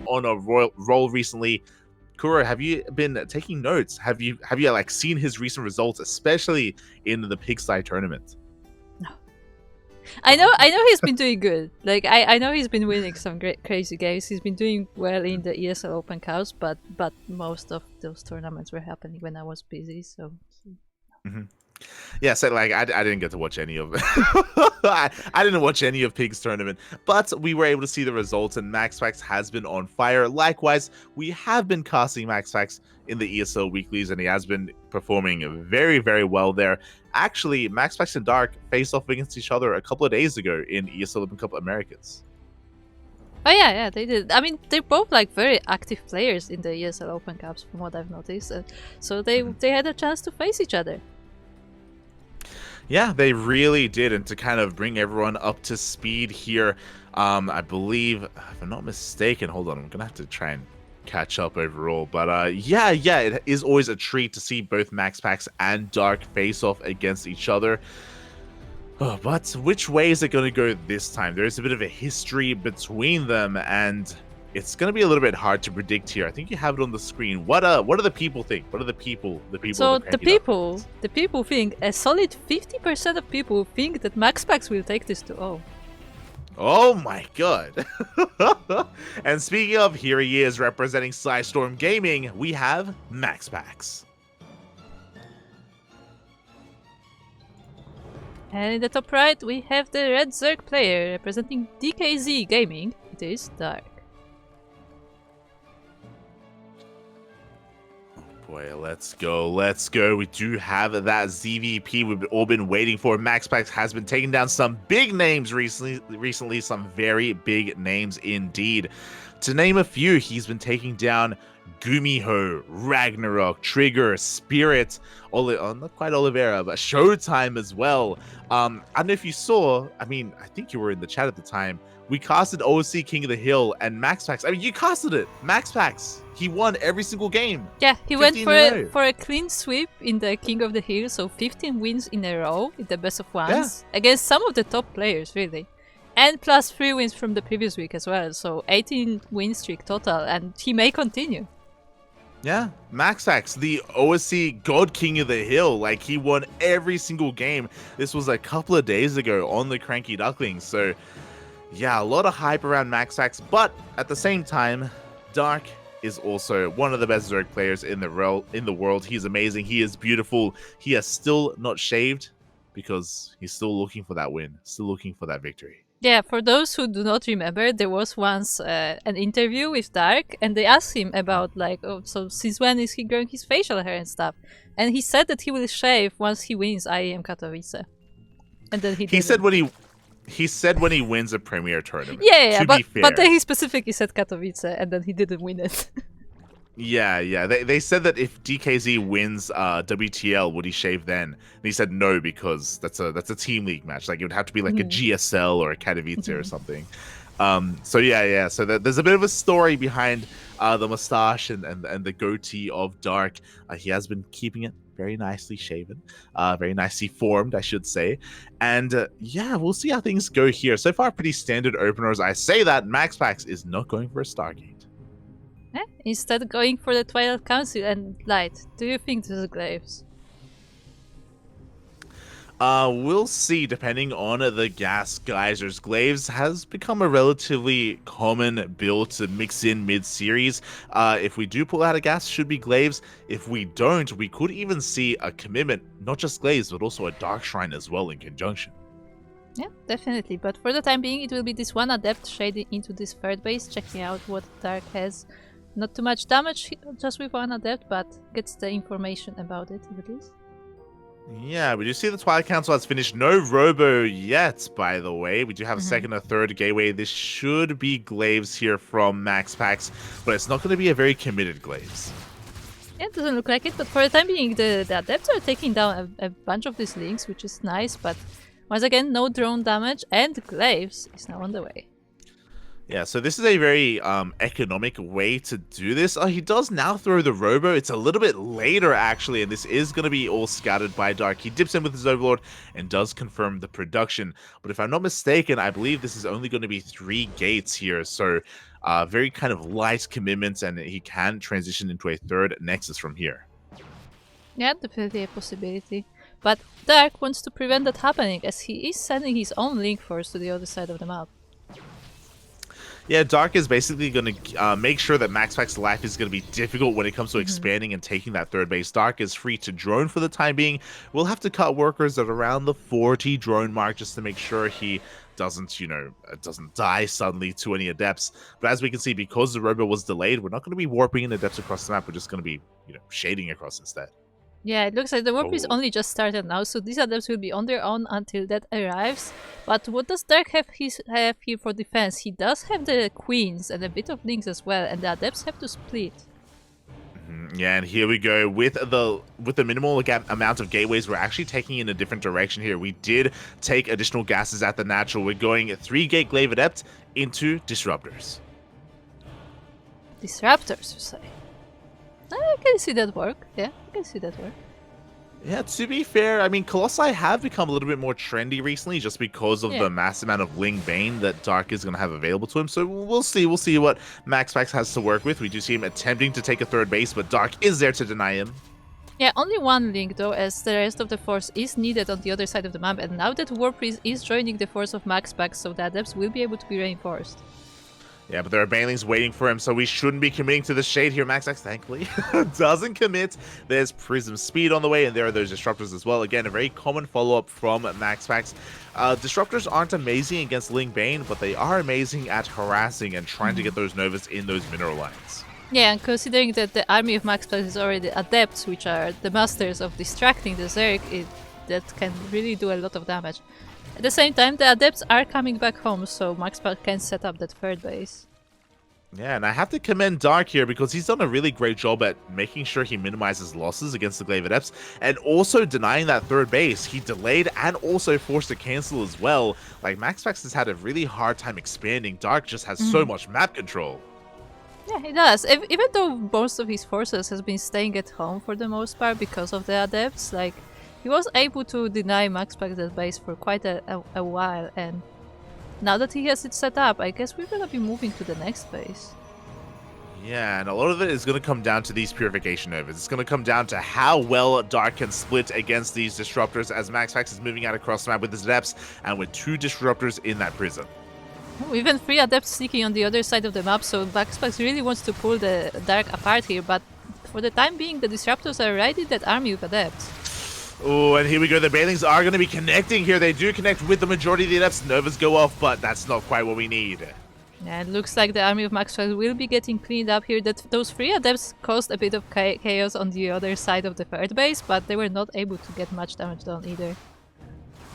on a roll recently. Kuro, have you been taking notes? Have you like seen his recent results, especially in the Pigsty tournament? No. I know he's been doing good. Like I know he's been winning some great crazy games. He's been doing well in the ESL Open Cups, but most of those tournaments were happening when I was busy. So. Mm-hmm. Yeah, so like I didn't get to watch any of it. I didn't watch any of Pig's tournament, but we were able to see the results, and MaxPax has been on fire. Likewise, we have been casting MaxPax in the ESL weeklies, and he has been performing very, very well there. Actually, MaxPax and Dark faced off against each other a couple of days ago in ESL Open Cup Americas. Oh yeah, they did. I mean, they're both like very active players in the ESL Open Cups, from what I've noticed. So they had a chance to face each other. Yeah, they really did, and to kind of bring everyone up to speed here, I believe, if I'm not mistaken, hold on, I'm gonna have to try and catch up overall, but yeah, it is always a treat to see both MaxPax and Dark face off against each other. Oh, but which way is it going to go this time? There's a bit of a history between them, and it's going to be a little bit hard to predict here. I think you have it on the screen. What do the people think? What are the people? So the people think a solid 50% of people think that MaxPax will take this to O. Oh my god. And speaking of, here he is representing PSISTORM Gaming. We have MaxPax. And in the top right, we have the red Zerg player representing DKZ Gaming. It is Dark. Boy, let's go. We do have that ZVP we've all been waiting for. MaxPax has been taking down some big names recently, some very big names indeed. To name a few, he's been taking down Gumiho, Ragnarok, Trigger, Spirit, not quite Oliveira, but Showtime as well. I don't know if you saw, I think you were in the chat at the time. We casted OC King of the Hill and MaxPax. I mean, you casted it. MaxPax. He won every single game. Yeah, he went for a clean sweep in the King of the Hill, so 15 wins in a row in the best of ones against some of the top players, really. And plus 3 wins from the previous week as well, so 18 win streak total, and he may continue. Yeah, MaxPax, the OSC God King of the Hill, like he won every single game. This was a couple of days ago on the CranKy Ducklings, so yeah, a lot of hype around MaxPax, but at the same time, Dark is also one of the best Zerg players in the world. He's amazing. He is beautiful. He has still not shaved because he's still looking for that win, still looking for that victory. Yeah, for those who do not remember, there was once an interview with Dark, and they asked him about like, oh, so since when is he growing his facial hair and stuff? And he said that he will shave once he wins IEM Katowice. And then he said when he wins a premier tournament. Yeah, but then he specifically said Katowice, and then he didn't win it. Yeah. They said that if DKZ wins WTL, would he shave then? And he said no, because that's a team league match. Like it would have to be like a GSL or a Katowice or something. So yeah. So there's a bit of a story behind the mustache and the goatee of Dark. He has been keeping it very nicely shaven, very nicely formed, I should say. And yeah, we'll see how things go here. So far, pretty standard openers. I say that MaxPax is not going for a Stargate. Instead going for the Twilight Council and Light. Do you think this is Glaives? We'll see, depending on the gas geysers. Glaives has become a relatively common build to mix in mid-series. If we do pull out a gas, should be Glaives. If we don't, we could even see a commitment, not just Glaives, but also a Dark Shrine as well in conjunction. Yeah, definitely. But for the time being, it will be this one Adept shading into this third base, checking out what Dark has. Not too much damage, just with one Adept, but gets the information about it at least. Yeah, we do see the Twilight Council has finished. No Robo yet, by the way. We do have a second or third gateway. This should be Glaives here from MaxPax, but it's not going to be a very committed Glaives. Yeah, it doesn't look like it, but for the time being, the Adepts are taking down a bunch of these links, which is nice, but once again, no drone damage, and Glaives is now on the way. Yeah, so this is a very economic way to do this. He does now throw the Robo. It's a little bit later, actually, and this is going to be all scouted by Dark. He dips in with his Overlord and does confirm the production. But if I'm not mistaken, I believe this is only going to be 3 gates here. So very kind of light commitments, and he can transition into a third Nexus from here. Yeah, definitely a possibility. But Dark wants to prevent that happening, as he is sending his own Link Force to the other side of the map. Yeah, Dark is basically going to make sure that MaxPax's life is going to be difficult when it comes to expanding and taking that third base. Dark is free to drone for the time being. We'll have to cut workers at around the 40 drone mark just to make sure he doesn't, doesn't die suddenly to any adepts. But as we can see, because the Robo was delayed, we're not going to be warping in adepts across the map. We're just going to be, shading across instead. Yeah, it looks like the warp is only just started now, so these adepts will be on their own until that arrives. But what does Dark have here for defense? He does have the queens and a bit of links as well, and the adepts have to split. Yeah, and here we go with the minimal amount of gateways. We're actually taking in a different direction here. We did take additional gases at the natural. We're going 3-gate glaive adept into disruptors. Disruptors, you say? I can see that work. Yeah, I can see that work. Yeah, to be fair, I mean, Colossi have become a little bit more trendy recently just because of the mass amount of Ling Bane that Dark is going to have available to him. So we'll see what MaxPax has to work with. We do see him attempting to take a third base, but Dark is there to deny him. Yeah, only one link though, as the rest of the force is needed on the other side of the map, and now that Warp is joining the force of MaxPax, so the adepts will be able to be reinforced. Yeah, but there are banelings waiting for him, so we shouldn't be committing to the shade here. MaxPax, thankfully, doesn't commit. There's Prism Speed on the way, and there are those Disruptors as well. Again, a very common follow-up from MaxPax. Disruptors aren't amazing against Ling Bane, but they are amazing at harassing and trying to get those Novas in those mineral lines. Yeah, and considering that the army of MaxPax is already Adepts, which are the masters of distracting the Zerg, that can really do a lot of damage. At the same time, the Adepts are coming back home, so MaxPax can set up that third base. Yeah, and I have to commend Dark here because he's done a really great job at making sure he minimizes losses against the Glaive Adepts and also denying that third base. He delayed and also forced to cancel as well. Like, MaxPax has had a really hard time expanding. Dark just has so much map control. Yeah, he does. Even though most of his forces has been staying at home for the most part because of the Adepts, like, he was able to deny MaxPax that base for quite a while, and now that he has it set up, I guess we're gonna be moving to the next base. Yeah, and a lot of it is going to come down to these Purification Novas. It's going to come down to how well Dark can split against these Disruptors as MaxPax is moving out across the map with his Adepts and with 2 Disruptors in that prison. Oh, even 3 Adepts sneaking on the other side of the map, so MaxPax really wants to pull the Dark apart here, but for the time being, the Disruptors are right in that army of Adepts. Oh, and here we go. The Banelings are going to be connecting here. They do connect with the majority of the Adepts. Novas go off, but that's not quite what we need. Yeah, it looks like the army of MaxPax will be getting cleaned up here. That those 3 Adepts caused a bit of chaos on the other side of the third base, but they were not able to get much damage done either.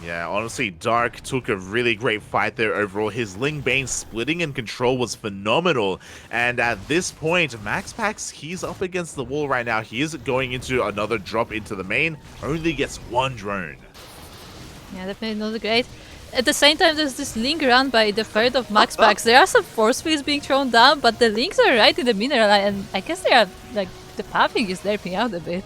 Yeah, honestly, Dark took a really great fight there overall. His Ling Bane splitting and control was phenomenal. And at this point, MaxPax, he's up against the wall right now. He is going into another drop into the main. Only gets 1 drone. Yeah, definitely not great. At the same time, there's this link run by the third of MaxPax. There are some force fields being thrown down, but the links are right in the mineral line, and I guess they are, like, the pathing is helping out a bit.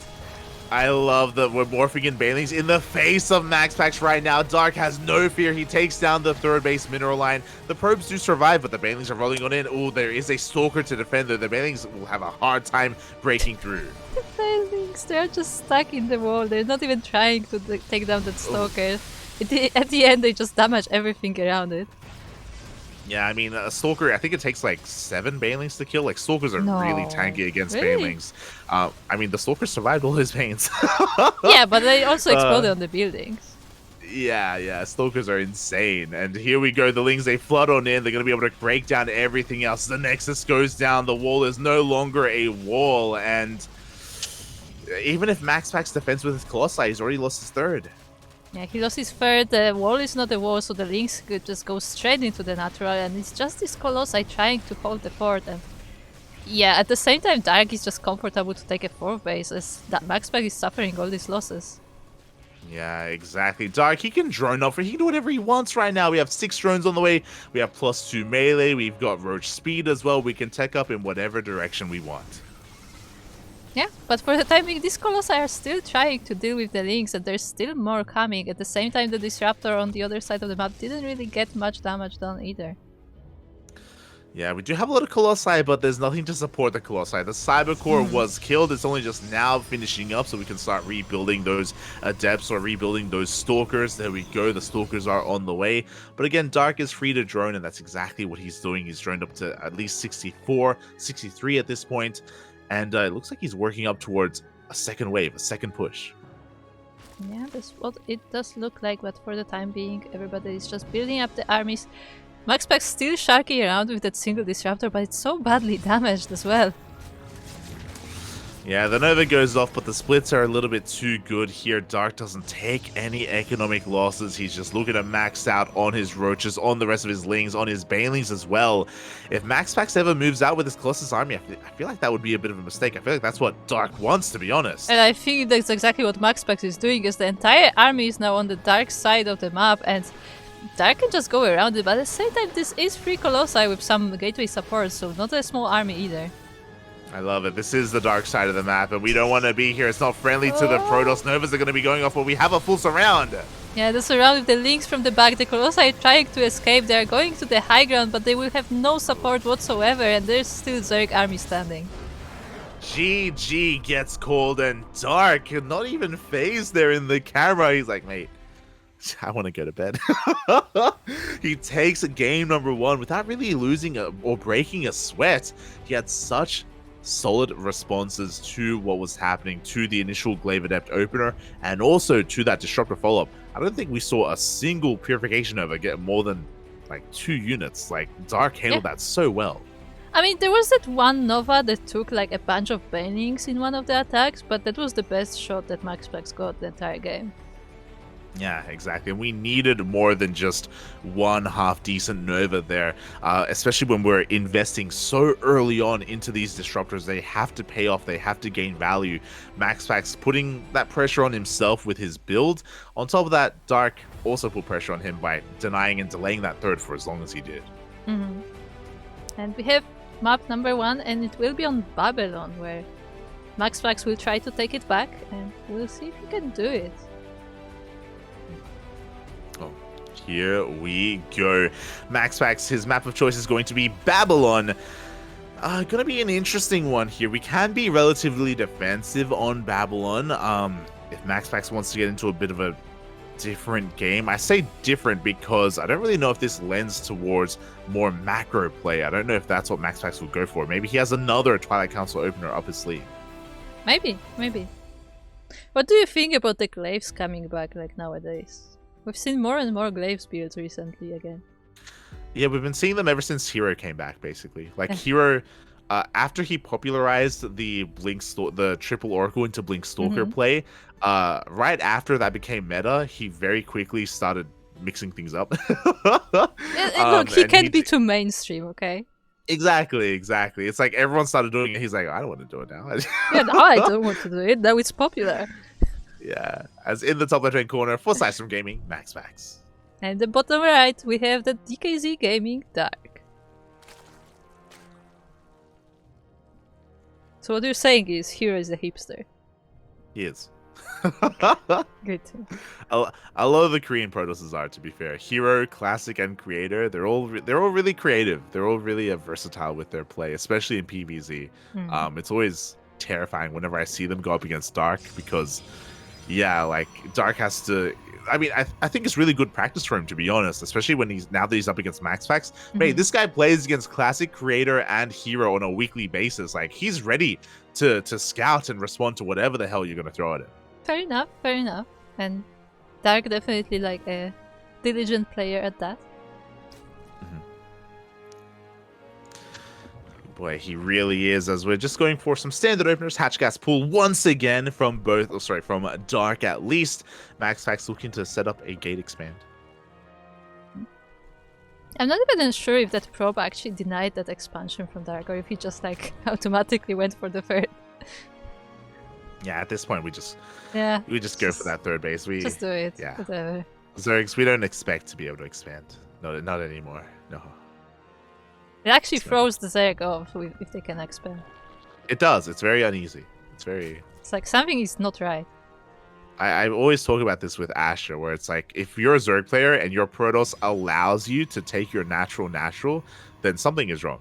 I love that we're morphing in Banelings in the face of MaxPax right now. Dark has no fear. He takes down the third base mineral line. The probes do survive, but the Banelings are rolling on in. Oh, there is a Stalker to defend there. The Banelings will have a hard time breaking through. The Banelings, they're just stuck in the wall. They're not even trying to take down that Stalker. At the end, they just damage everything around it. Yeah, I mean, a Stalker, I think it takes like 7 Banelings to kill. Like, Stalkers are really tanky against Banelings. I mean, the Stalker survived all his Banes. Yeah, but they also exploded on the buildings. Yeah, Stalkers are insane. And here we go, the Lings, they flood on in. They're going to be able to break down everything else. The Nexus goes down. The wall is no longer a wall. And even if MaxPax defends with his Colossi, he's already lost his third. Yeah, he lost his third. The wall is not a wall, so the links could just go straight into the natural, and it's just this Colossi trying to hold the fort. And yeah, at the same time, Dark is just comfortable to take a 4th base, as that MaxPax is suffering all these losses. Yeah, exactly. Dark, he can drone up. He can do whatever he wants right now. We have 6 drones on the way. We have +2 melee. We've got roach speed as well. We can tech up in whatever direction we want. Yeah, but for the time being, these Colossi are still trying to deal with the links, and there's still more coming. At the same time, the Disruptor on the other side of the map didn't really get much damage done either. Yeah, we do have a lot of Colossi, but there's nothing to support the Colossi. The Cyber Core was killed. It's only just now finishing up, so we can start rebuilding those Adepts or rebuilding those Stalkers. There we go. The Stalkers are on the way. But again, Dark is free to drone, and that's exactly what he's doing. He's droned up to at least 64, 63 at this point. And it looks like he's working up towards a second wave, a second push. Yeah, that's what it does look like, but for the time being, everybody is just building up the armies. MaxPax still sharking around with that single Disruptor, but it's so badly damaged as well. Yeah, the Nova goes off, but the splits are a little bit too good here. Dark doesn't take any economic losses. He's just looking to max out on his Roaches, on the rest of his Lings, on his Banelings as well. If MaxPax ever moves out with his Colossus army, I feel like that would be a bit of a mistake. I feel like that's what Dark wants, to be honest. And I think that's exactly what MaxPax is doing, is the entire army is now on the Dark side of the map, and Dark can just go around it, but at the same time, this is free Colossi with some gateway support, so not a small army either. I love it. This is the dark side of the map, and we don't want to be here. It's not friendly to the Protoss. Novas are going to be going off, but we have a full surround. Yeah, the surround with the links from the back. The Colossi are trying to escape. They are going to the high ground, but they will have no support whatsoever, and there's still Zerg army standing. GG gets called, and Dark, not even phased there in the camera. He's like, mate, I want to go to bed. He takes game number 1 without really losing or breaking a sweat. He had such solid responses to what was happening to the initial Glaive Adept opener and also to that Disruptor follow-up. I don't think we saw a single Purification Nova get more than like 2 units. Like, Dark handled that so well. I mean, there was that one Nova that took like a bunch of Banelings in one of the attacks, but that was the best shot that MaxPax got the entire game. Yeah, exactly. And we needed more than just one half-decent Nova there, especially when we're investing so early on into these Disruptors. They have to pay off. They have to gain value. MaxPax putting that pressure on himself with his build. On top of that, Dark also put pressure on him by denying and delaying that third for as long as he did. And we have map number 1, and it will be on Babylon, where MaxPax will try to take it back, and we'll see if he can do it. Here we go. MaxPax, his map of choice is going to be Babylon. Gonna be an interesting one here. We can be relatively defensive on Babylon. If MaxPax wants to get into a bit of a different game. I say different because I don't really know if this lends towards more macro play. I don't know if that's what MaxPax will go for. Maybe he has another Twilight Council opener up his sleeve. Maybe. What do you think about the Glaives coming back like nowadays? We've seen more and more Glaives builds recently again. Yeah, we've been seeing them ever since Hero came back, basically. Like, Hero, after he popularized the the triple Oracle into Blink Stalker play, right after that became meta, he very quickly started mixing things up. Look, he can't be too mainstream, okay? Exactly. It's like everyone started doing it. He's like, I don't want to do it now. Yeah, now I don't want to do it. Now it's popular. Yeah, as in the top left-hand corner for PSISTORM Gaming, MaxPax. And the bottom right, we have the DKZ Gaming Dark. So what you're saying is, Hero is a hipster. He is. Good. I love the Korean Protosses art, to be fair. Hero, Classic, and Creator, they're all really creative. They're all really versatile with their play, especially in PvZ. It's always terrifying whenever I see them go up against Dark because, yeah, like Dark has to. I mean, I think it's really good practice for him, to be honest, especially when now that he's up against MaxPax. Hey, this guy plays against Classic, Creator, and Hero on a weekly basis. Like, he's ready to scout and respond to whatever the hell you're gonna throw at him. Fair enough. And Dark definitely like a diligent player at that. Boy, he really is, as we're just going for some standard openers. Hatch Gas Pool once again from from Dark at least. MaxPax looking to set up a gate expand. I'm not even sure if that probe actually denied that expansion from Dark, or if he just like automatically went for the third. Yeah, at this point we just go for that third base. We just do it. Yeah. Whatever. Zergs, we don't expect to be able to expand. No, not anymore. No. It actually throws the Zerg off if they can expand. It does. It's very uneasy. It's like something is not right. I always talk about this with Asher, where it's like if you're a Zerg player and your Protoss allows you to take your natural, then something is wrong.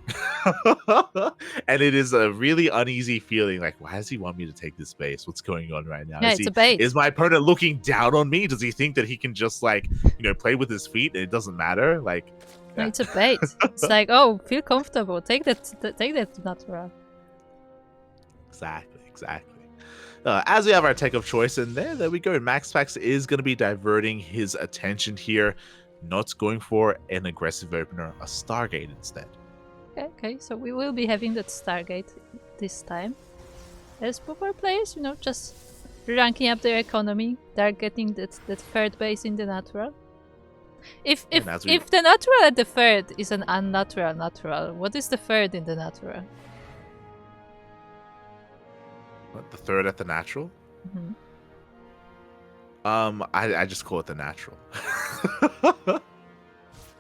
And it is a really uneasy feeling. Like, why does he want me to take this base? What's going on right now? Yeah, it's a bait. Is my opponent looking down on me? Does he think that he can just like play with his feet and it doesn't matter? Like, yeah. No, it's a bait. It's like, oh, feel comfortable. Take that natural. Exactly. As we have our tech of choice, and there we go. MaxPax is going to be diverting his attention here, not going for an aggressive opener, a Stargate instead. Okay, so we will be having that Stargate this time. As both our players, just ranking up their economy. They're getting that third base in the natural. If the natural at the third is an unnatural natural, what is the third in the natural? What, the third at the natural? I just call it the natural.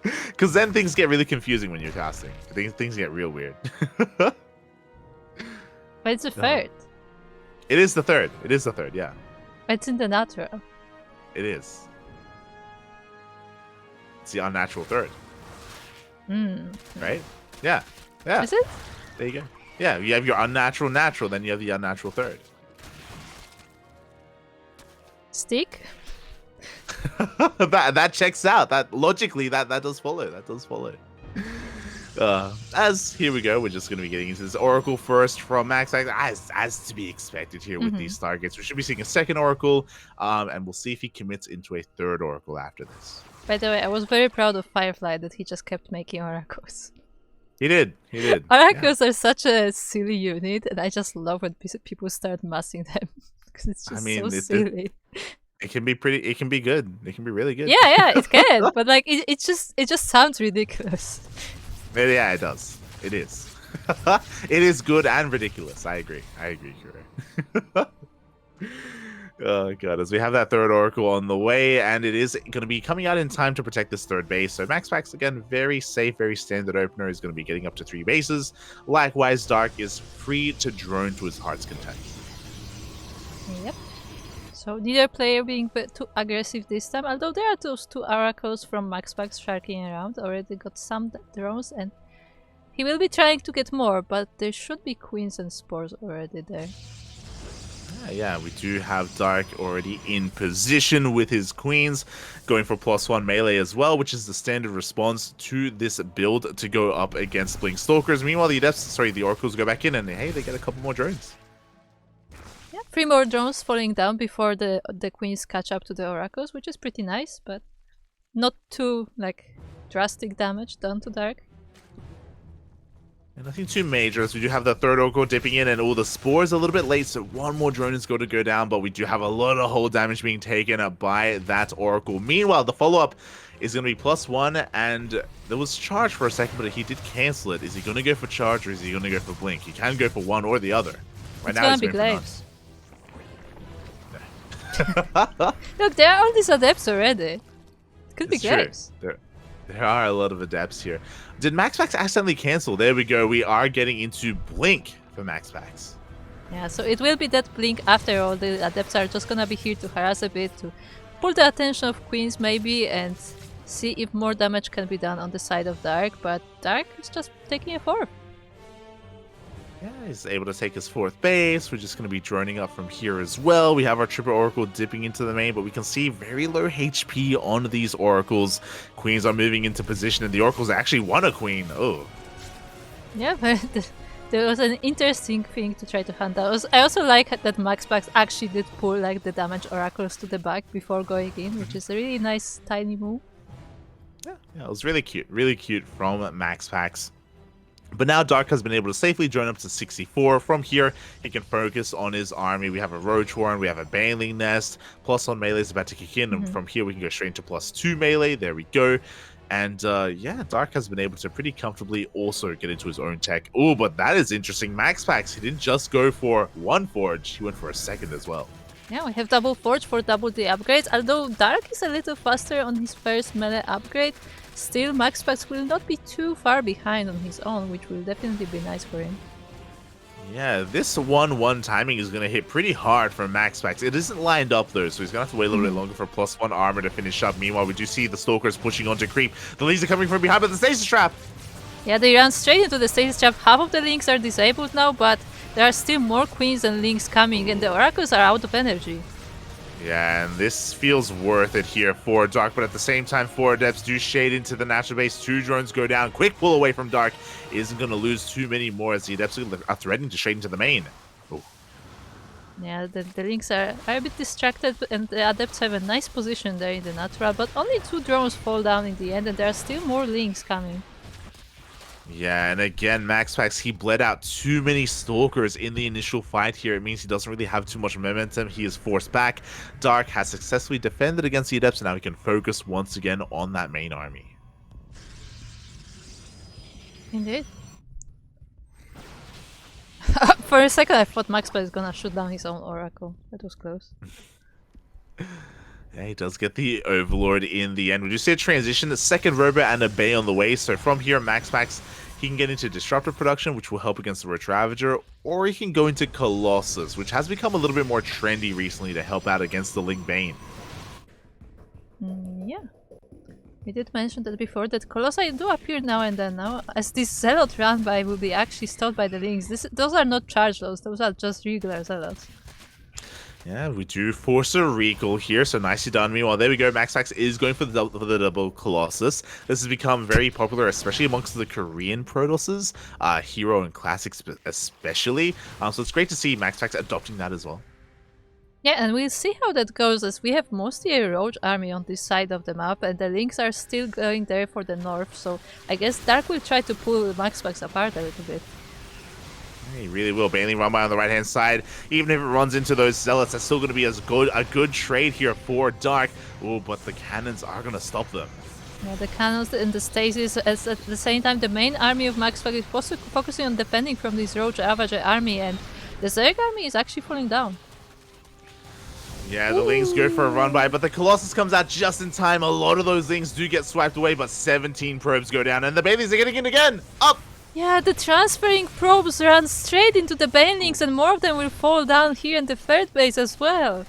Because then things get really confusing when you're casting. Things get real weird. But it's the third. It is the third. Yeah. It's in the natural. It is. It's the unnatural third. Right? Yeah. Is it? There you go. Yeah, you have your unnatural natural, then you have the unnatural third. Stick? that checks out. That logically that does follow. As here we go, we're just going to be getting into this Oracle first from MaxPax, as to be expected here with these Stargates. We should be seeing a second Oracle, and we'll see if he commits into a third Oracle after this. By the way, I was very proud of Firefly that he just kept making Oracles. He did. Oracles are such a silly unit, and I just love when people start massing them because it's just so silly. It can be pretty. It can be good. It can be really good. Yeah, it can. But like, it just sounds ridiculous. Yeah, it does. It is. It is good and ridiculous. I agree, Kuro. Oh god, as we have that third Oracle on the way, and it is going to be coming out in time to protect this third base. So MaxPax, again, very safe, very standard opener, is going to be getting up to 3 bases. Likewise, Dark is free to drone to his heart's content. Yep. So neither player being too aggressive this time, although there are those 2 Oracles from MaxPax sharking around. Already got some drones, and he will be trying to get more, but there should be Queens and Spores already there. Yeah, we do have Dark already in position with his Queens, going for +1 melee as well, which is the standard response to this build to go up against Blink Stalkers. Meanwhile, the Oracles go back in, and hey, they get a couple more drones. Yeah, 3 more drones falling down before the Queens catch up to the Oracles, which is pretty nice, but not too drastic damage done to Dark. And nothing too major, as we do have the third Oracle dipping in, and all the Spores a little bit late, so 1 more drone is going to go down, but we do have a lot of hull damage being taken by that Oracle. Meanwhile, the follow-up is going to be +1, and there was charge for a second, but he did cancel it. Is he going to go for charge, or is he going to go for blink? He can go for one or the other. Right now, he's going for none. Look, there are all these adepts already. It could be Glaives. There are a lot of adepts here. Did MaxPax accidentally cancel? There we go. We are getting into blink for MaxPax. Yeah, so it will be that blink after all. The adepts are just gonna be here to harass a bit, to pull the attention of Queens maybe, and see if more damage can be done on the side of Dark. But Dark is just taking a 4. Yeah, he's able to take his 4th base. We're just going to be droning up from here as well. We have our triple Oracle dipping into the main, but we can see very low HP on these Oracles. Queens are moving into position, and the Oracles actually won a Queen. Oh. Yeah, but there was an interesting thing to try to hunt out. I also like that MaxPax actually did pull the damage Oracles to the back before going in, which is a really nice tiny move. Yeah, it was really cute from MaxPax. But now Dark has been able to safely drone up to 64. From here, he can focus on his army. We have a Roach Horn, we have a Baneling Nest, +1 melee is about to kick in, and from here we can go straight into +2 melee. There we go. And yeah, Dark has been able to pretty comfortably also get into his own tech. Oh, but that is interesting. MaxPax, he didn't just go for one forge, he went for a second as well. Yeah, we have double forge for double the upgrades. Although Dark is a little faster on his first melee upgrade, still MaxPax will not be too far behind on his own, which will definitely be nice for him. Yeah, this 1-1 timing is going to hit pretty hard for MaxPax. It isn't lined up though, so he's going to have to wait a little bit longer for +1 armor to finish up. Meanwhile, we do see the Stalkers pushing on to creep. The Lings are coming from behind, but the stasis trap! Yeah, they run straight into the stasis trap. Half of the Lings are disabled now, but there are still more Queens and Lings coming, and the Oracles are out of energy. Yeah, and this feels worth it here for Dark, but at the same time, 4 Adepts do shade into the natural base. 2 drones go down. Quick pull away from Dark. Isn't going to lose too many more as the Adepts are threatening to shade into the main. Ooh. Yeah, the Lings are a bit distracted, and the Adepts have a nice position there in the natural, but only 2 drones fall down in the end, and there are still more Lings coming. Yeah, and again, MaxPax, he bled out too many Stalkers in the initial fight here. It means he doesn't really have too much momentum. He is forced back. Dark has successfully defended against the Adepts, and now he can focus once again on that main army. Indeed. For a second, I thought MaxPax is gonna shoot down his own Oracle. That was close. Yeah, he does get the Overlord in the end. We do see a transition, the second Robo and a Bay on the way. So from here, MaxPax, he can get into Disruptive production, which will help against the Roach Ravager, or he can go into Colossus, which has become a little bit more trendy recently to help out against the Ling Bane. Yeah. We did mention that before, that Colossi do appear now and then now, as this Zealot run by will be actually stopped by the Lings. Those are not charge loads, those are just regular Zealots. Yeah, we do force a recall here, so nicely done. Meanwhile, there we go. MaxPax is going for the double Colossus. This has become very popular, especially amongst the Korean Protosses, Hero and Classics especially. So it's great to see MaxPax adopting that as well. Yeah, and we'll see how that goes, as we have mostly a Roach army on this side of the map, and the Lings are still going there for the north, so I guess Dark will try to pull MaxPax apart a little bit. He really will. Baneling run by on the right-hand side. Even if it runs into those Zealots, that's still going to be a good trade here for Dark. Oh, but the cannons are going to stop them. Yeah, the cannons and the stasis, as at the same time the main army of MaxPax is focusing on defending from this Roach Ravager army, and the Zerg army is actually falling down. Yeah, the Lings go for a run by, but the Colossus comes out just in time. A lot of those Lings do get swiped away, but 17 probes go down, and the Banelings are getting in again. Up! Yeah, the transferring probes run straight into the Banelings, and more of them will fall down here in the third base as well.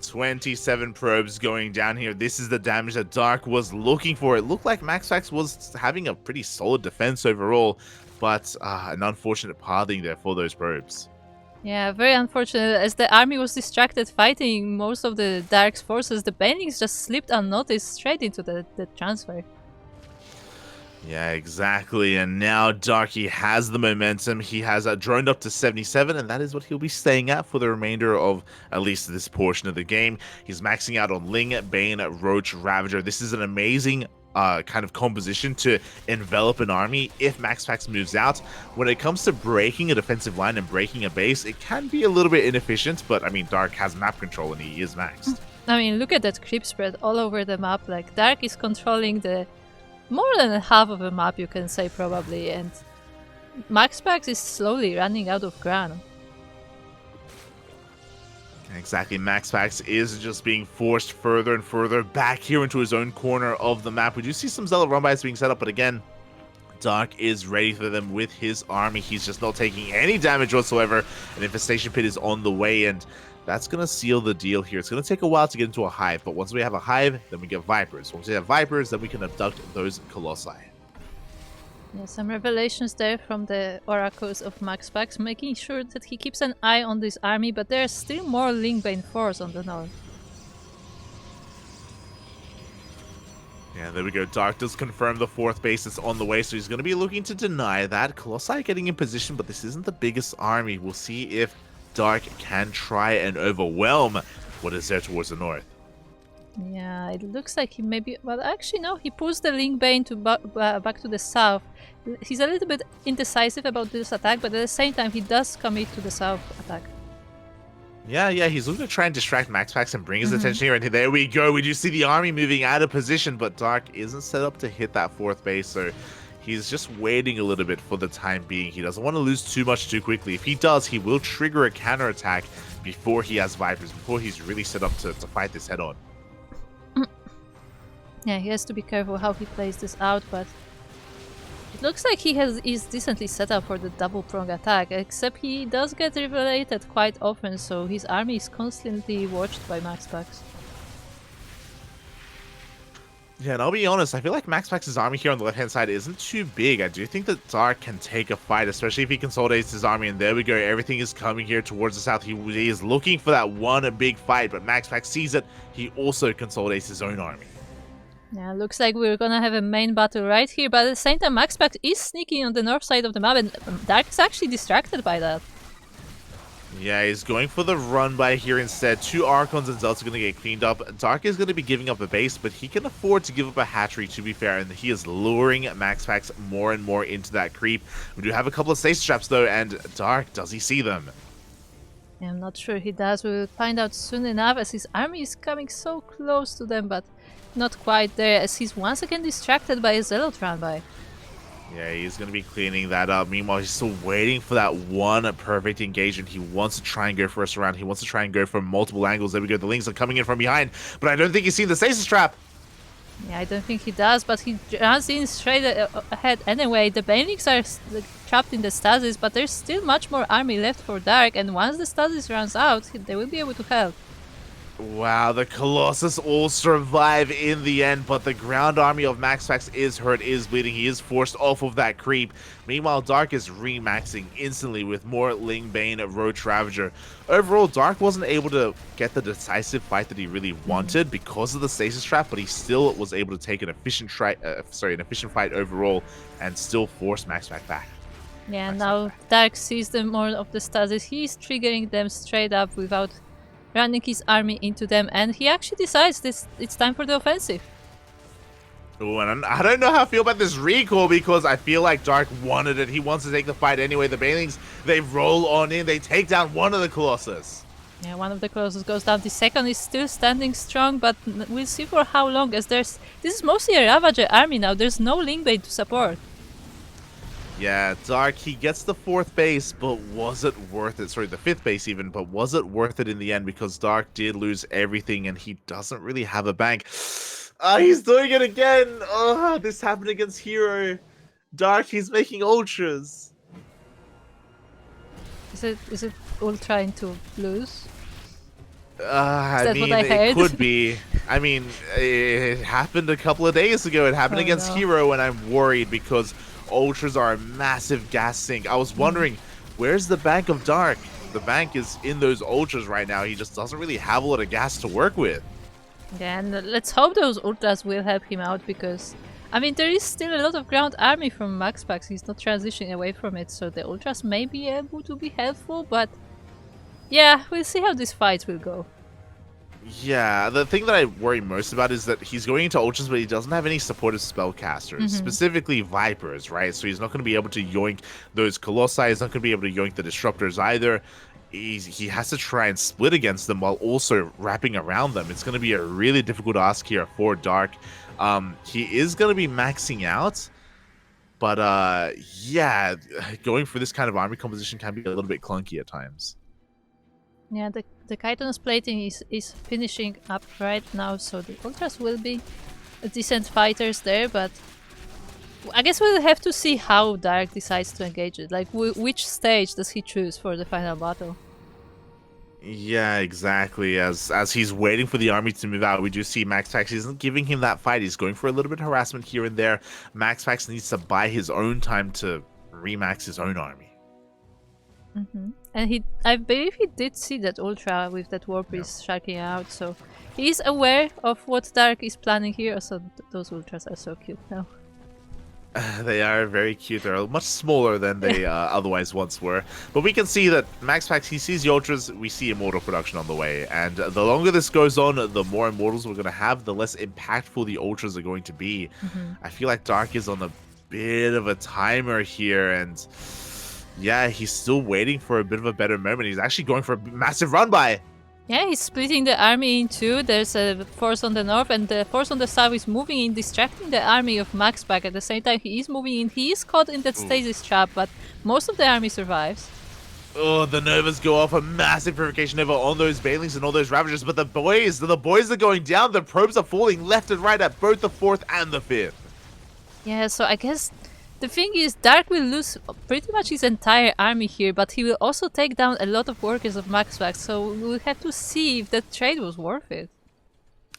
27 probes going down here. This is the damage that Dark was looking for. It looked like MaxPax was having a pretty solid defense overall, but an unfortunate pathing there for those probes. Yeah, very unfortunate. As the army was distracted fighting most of the Dark's forces, the Banelings just slipped unnoticed straight into the transfer. Yeah, exactly. And now Darky has the momentum. He has droned up to 77, and that is what he'll be staying at for the remainder of at least this portion of the game. He's maxing out on Ling, Bane, Roach, Ravager. This is an amazing kind of composition to envelop an army if MaxPax moves out. When it comes to breaking a defensive line and breaking a base, it can be a little bit inefficient, but I mean, Dark has map control and he is maxed. I mean, look at that creep spread all over the map. Like, Dark is controlling the more than half of the map, you can say, probably, and MaxPax is slowly running out of ground. Exactly, MaxPax is just being forced further and further back here into his own corner of the map. We do see some Zealot run-bys being set up, but again, Dark is ready for them with his army. He's just not taking any damage whatsoever. An Infestation Pit is on the way, and that's going to seal the deal here. It's going to take a while to get into a hive, but once we have a hive, then we get Vipers. Once we have Vipers, then we can abduct those Colossi. Yeah, some revelations there from the oracles of MaxPax, making sure that he keeps an eye on this army, but there's still more Lingbane force on the north. Yeah, there we go. Dark does confirm the fourth base is on the way, so he's going to be looking to deny that. Colossi getting in position, but this isn't the biggest army. We'll see if Dark can try and overwhelm what is there towards the north. Yeah, it looks like he maybe... Well, actually, no, he pulls the Lingbane to back to the south. He's a little bit indecisive about this attack, but at the same time, he does commit to the south attack. Yeah, he's looking to try and distract MaxPax and bring his attention here. And there we go. We do see the army moving out of position, but Dark isn't set up to hit that 4th base, so he's just waiting a little bit for the time being. He doesn't want to lose too much too quickly. If he does, he will trigger a counterattack before he has Vipers, before he's really set up to fight this head-on. Yeah, he has to be careful how he plays this out, but it looks like he is decently set up for the double prong attack, except he does get revelated quite often, so his army is constantly watched by MaxPax. Yeah, and I'll be honest, I feel like MaxPax's army here on the left-hand side isn't too big. I do think that Dark can take a fight, especially if he consolidates his army, and there we go. Everything is coming here towards the south. He is looking for that one big fight, but MaxPax sees it. He also consolidates his own army. Yeah, looks like we're gonna have a main battle right here, but at the same time MaxPax is sneaking on the north side of the map, and Dark is actually distracted by that. Yeah, he's going for the run by here instead. 2 Archons and Zelts are going to get cleaned up. Dark is going to be giving up a base, but he can afford to give up a hatchery, to be fair, and he is luring MaxPax more and more into that creep. We do have a couple of stasis traps, though, and Dark, does he see them? Yeah, I'm not sure he does. We'll find out soon enough, as his army is coming so close to them, but not quite there, as he's once again distracted by a Zealot run by. Yeah, he's going to be cleaning that up. Meanwhile, he's still waiting for that one perfect engagement. He wants to try and go first round. He wants to try and go from multiple angles. There we go. The Lings are coming in from behind, but I don't think he's seen the stasis trap. Yeah, I don't think he does, but he runs in straight ahead anyway. The Banelings are trapped in the stasis, but there's still much more army left for Dark, and once the stasis runs out, they will be able to help. Wow, the Colossus all survive in the end, but the ground army of MaxPax is hurt, is bleeding. He is forced off of that creep. Meanwhile, Dark is remaxing instantly with more Ling Bane Roach Ravager. Overall, Dark wasn't able to get the decisive fight that he really wanted because of the stasis trap, but he still was able to take an efficient fight overall and still force MaxPax back. Yeah, now Dark sees them more of the stasis. He's triggering them straight up without running his army into them, and he actually decides it's time for the offensive. Oh, and I don't know how I feel about this recall, because I feel like Dark wanted it. He wants to take the fight anyway. The Banelings, they roll on in. They take down one of the Colossus. Yeah, one of the Colossus goes down. The second is still standing strong, but we'll see for how long, as this is mostly a Ravager army now. There's no Lingbane to support. Yeah, Dark, he gets the 4th base, but was it worth it? Sorry, the 5th base even, but was it worth it in the end? Because Dark did lose everything, and he doesn't really have a bank. He's doing it again! Oh, this happened against Hero. Dark, he's making ultras. Is it all trying to lose? I mean, it could be. I mean, it happened a couple of days ago. It happened against Hero, and I'm worried because ultras are a massive gas sink. I was wondering, where's the bank of Dark? The bank is in those ultras right now. He just doesn't really have a lot of gas to work with. Yeah, and let's hope those ultras will help him out, because I mean, there is still a lot of ground army from MaxPax. He's not transitioning away from it, so the ultras may be able to be helpful, but yeah, we'll see how this fight will go. Yeah, the thing that I worry most about is that he's going into ultras, but he doesn't have any supportive spellcasters, specifically Vipers, right? So he's not going to be able to yoink those Colossi. He's not going to be able to yoink the Disruptors either. He has to try and split against them while also wrapping around them. It's going to be a really difficult ask here for Dark. He is going to be maxing out, but yeah, going for this kind of army composition can be a little bit clunky at times. Yeah, the Chiton's plating is finishing up right now, so the Ultras will be decent fighters there, but I guess we'll have to see how Dark decides to engage it. Like, which stage does he choose for the final battle? Yeah, exactly. As he's waiting for the army to move out, we do see MaxPax isn't giving him that fight. He's going for a little bit of harassment here and there. MaxPax needs to buy his own time to remax his own army. And I believe he did see that Ultra with that Warp is sharking out, so he's aware of what Dark is planning here. So those Ultras are so cute now. They are very cute. They're much smaller than they otherwise once were. But we can see that MaxPax, he sees the Ultras, we see Immortal production on the way. And the longer this goes on, the more Immortals we're going to have, the less impactful the Ultras are going to be. I feel like Dark is on a bit of a timer here, and yeah, he's still waiting for a bit of a better moment. He's actually going for a massive run by. Yeah, he's splitting the army in two. There's a force on the north and the force on the south is moving in, distracting the army of MaxPax. At the same time, he is moving in. He is caught in that stasis trap, but most of the army survives. Oh, the Novas go off a massive purification Nova on those Banelings and all those Ravagers, but the boys are going down. The probes are falling left and right at both the 4th and the 5th. Yeah, so I guess the thing is, Dark will lose pretty much his entire army here, but he will also take down a lot of workers of MaxPax, so we'll have to see if that trade was worth it.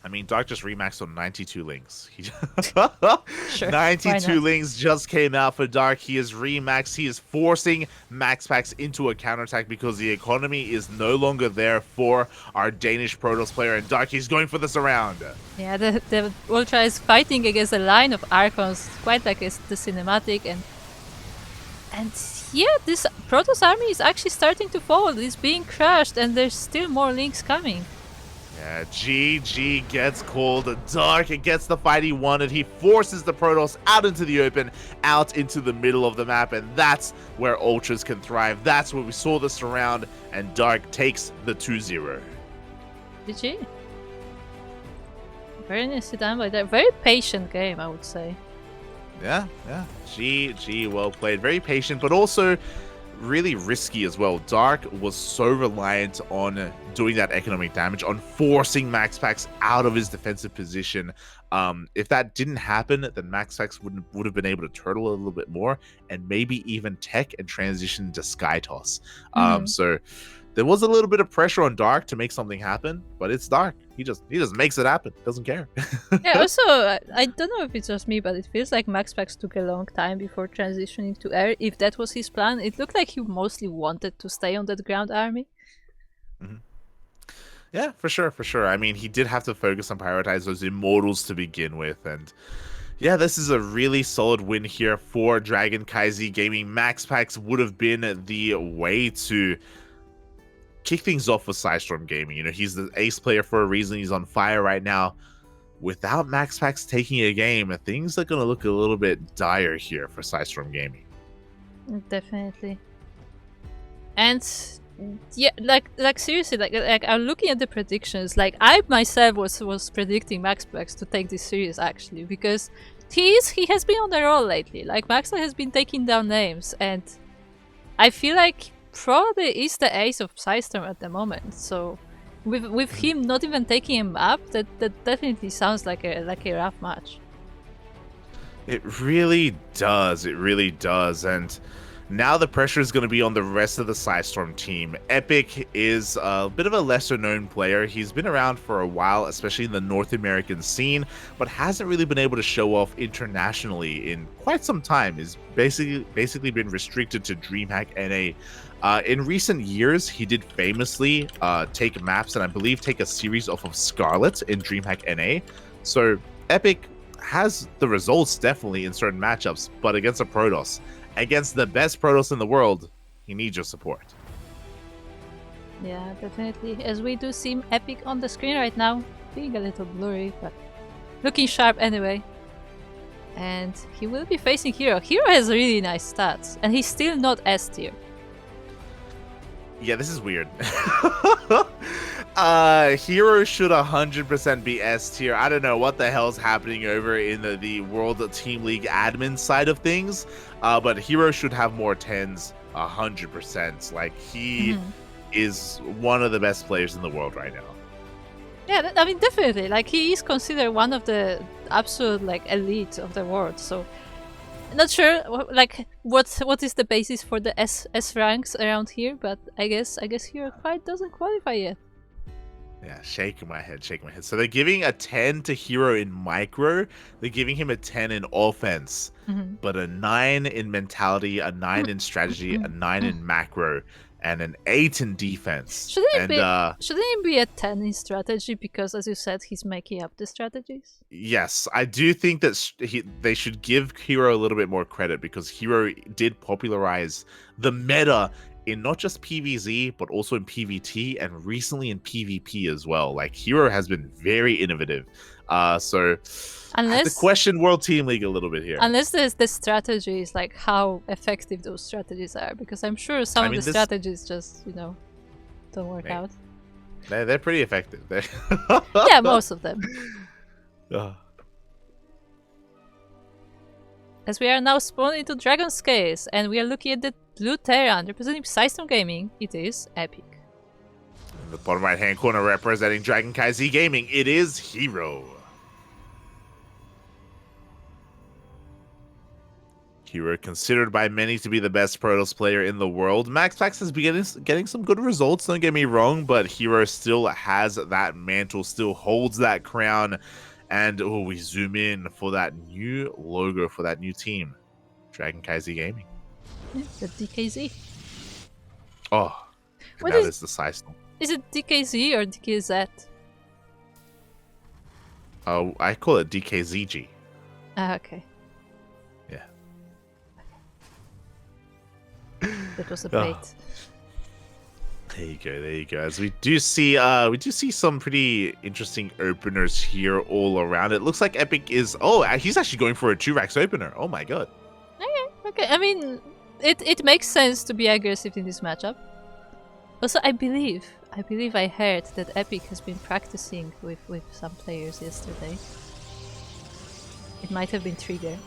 I mean, Dark just remaxed on 92 links. Sure, 92 links just came out for Dark. He is remaxed. He is forcing MaxPax into a counterattack because the economy is no longer there for our Danish Protoss player. And Dark, he's going for this around. Yeah, the Ultra is fighting against a line of Archons, quite like the cinematic. And yeah, this Protoss army is actually starting to fall. It's being crushed and there's still more links coming. Yeah, GG gets called. Dark gets the fight he wanted. He forces the Protoss out into the open, out into the middle of the map, and that's where Ultras can thrive. That's where we saw the surround, and Dark takes the 2-0. GG. Very nicely done by that. Very patient game, I would say. Yeah. GG, well played. Very patient, but also really risky as well. Dark was so reliant on doing that economic damage, on forcing MaxPax out of his defensive position. If that didn't happen, then MaxPax would have been able to turtle a little bit more and maybe even tech and transition to Sky Toss. So there was a little bit of pressure on Dark to make something happen, but it's Dark. He just makes it happen. Doesn't care. Yeah, also, I don't know if it's just me, but it feels like MaxPax took a long time before transitioning to air. If that was his plan, it looked like he mostly wanted to stay on that ground army. Yeah, for sure. I mean, he did have to focus on prioritize those Immortals to begin with, and yeah, this is a really solid win here for DragonKy Gaming. MaxPax would have been the way to kick things off with PSISTORM Gaming. You know, he's the ace player for a reason. He's on fire right now. Without MaxPax taking a game, things are going to look a little bit dire here for PSISTORM Gaming. Definitely. And yeah, like seriously, like I'm looking at the predictions. Like I myself was predicting MaxPax to take this series actually, because he has been on the roll lately. Like MaxPax has been taking down names, and I feel like probably is the ace of PSISTORM at the moment. So with him not even taking him up, that definitely sounds like a rough match. It really does. And now the pressure is going to be on the rest of the PSISTORM team. Epic is a bit of a lesser known player. He's been around for a while, especially in the North American scene, but hasn't really been able to show off internationally in quite some time. He's basically been restricted to DreamHack NA. In recent years, he did famously take maps and I believe take a series off of Scarlet in DreamHack NA. So Epic has the results definitely in certain matchups, but against a Protoss, against the best Protoss in the world, he needs your support. Yeah, definitely. As we do see Epic on the screen right now, being a little blurry, but looking sharp anyway. And he will be facing Hero. Hero has really nice stats, and he's still not S tier. Yeah, this is weird. Hero should 100% be S tier. I don't know what the hell's happening over in the World Team League admin side of things, but Hero should have more 10s 100%. Like, he is one of the best players in the world right now. Yeah, I mean, definitely. Like, he is considered one of the absolute, like, elite of the world, so not sure, like, what is the basis for the S ranks around here, but I guess Hero quite doesn't qualify yet. Yeah, shaking my head. So they're giving a 10 to Hero in micro. They're giving him a 10 in offense, but a 9 in mentality, a 9 in strategy, a 9 in macro, and an 8 in defense. Shouldn't it be a 10 in strategy because, as you said, he's making up the strategies? Yes, I do think that they should give Hero a little bit more credit because Hero did popularize the meta in not just PvZ, but also in PvT and recently in PvP as well. Like, Hero has been very innovative So I have to Unless question World Team League a little bit here. unless there's the strategies, like how effective those strategies are, because I'm sure some of the strategies just, don't work out. They're pretty effective. Yeah, most of them. As we are now spawned into Dragon's Case, and we are looking at the blue Terran representing PSISTORM Gaming. It is Epic. In the bottom right hand corner representing DKZ Gaming, it is Hero. Kuro, considered by many to be the best Protoss player in the world. MaxPax has been getting some good results, don't get me wrong, but Hero still has that mantle, still holds that crown. And we zoom in for that new logo for that new team, DKZ Gaming. Yeah, the DKZ. Oh, that is the size. Is it DKZ or DKZ? Oh, I call it DKZG. Ah, okay. Yeah. That was a bait. There you go. As we do see some pretty interesting openers here all around. It looks like Epic is he's actually going for a 2-Rax opener. Oh my god. Okay. I mean, it makes sense to be aggressive in this matchup. Also, I believe I heard that Epic has been practicing with some players yesterday. It might have been Trigger.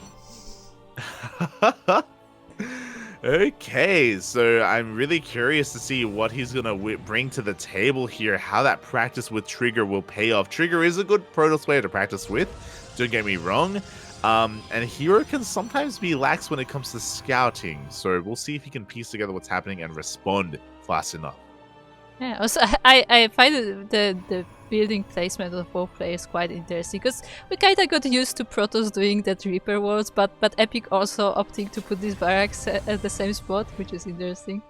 Okay, so I'm really curious to see what he's going to bring to the table here, how that practice with Trigger will pay off. Trigger is a good Protoss player to practice with, don't get me wrong, and Hero can sometimes be lax when it comes to scouting, so we'll see if he can piece together what's happening and respond fast enough. Yeah, also I find the building placement of both players quite interesting, because we kinda got used to Protoss doing that Reaper walls, but Epic also opting to put these barracks at the same spot, which is interesting.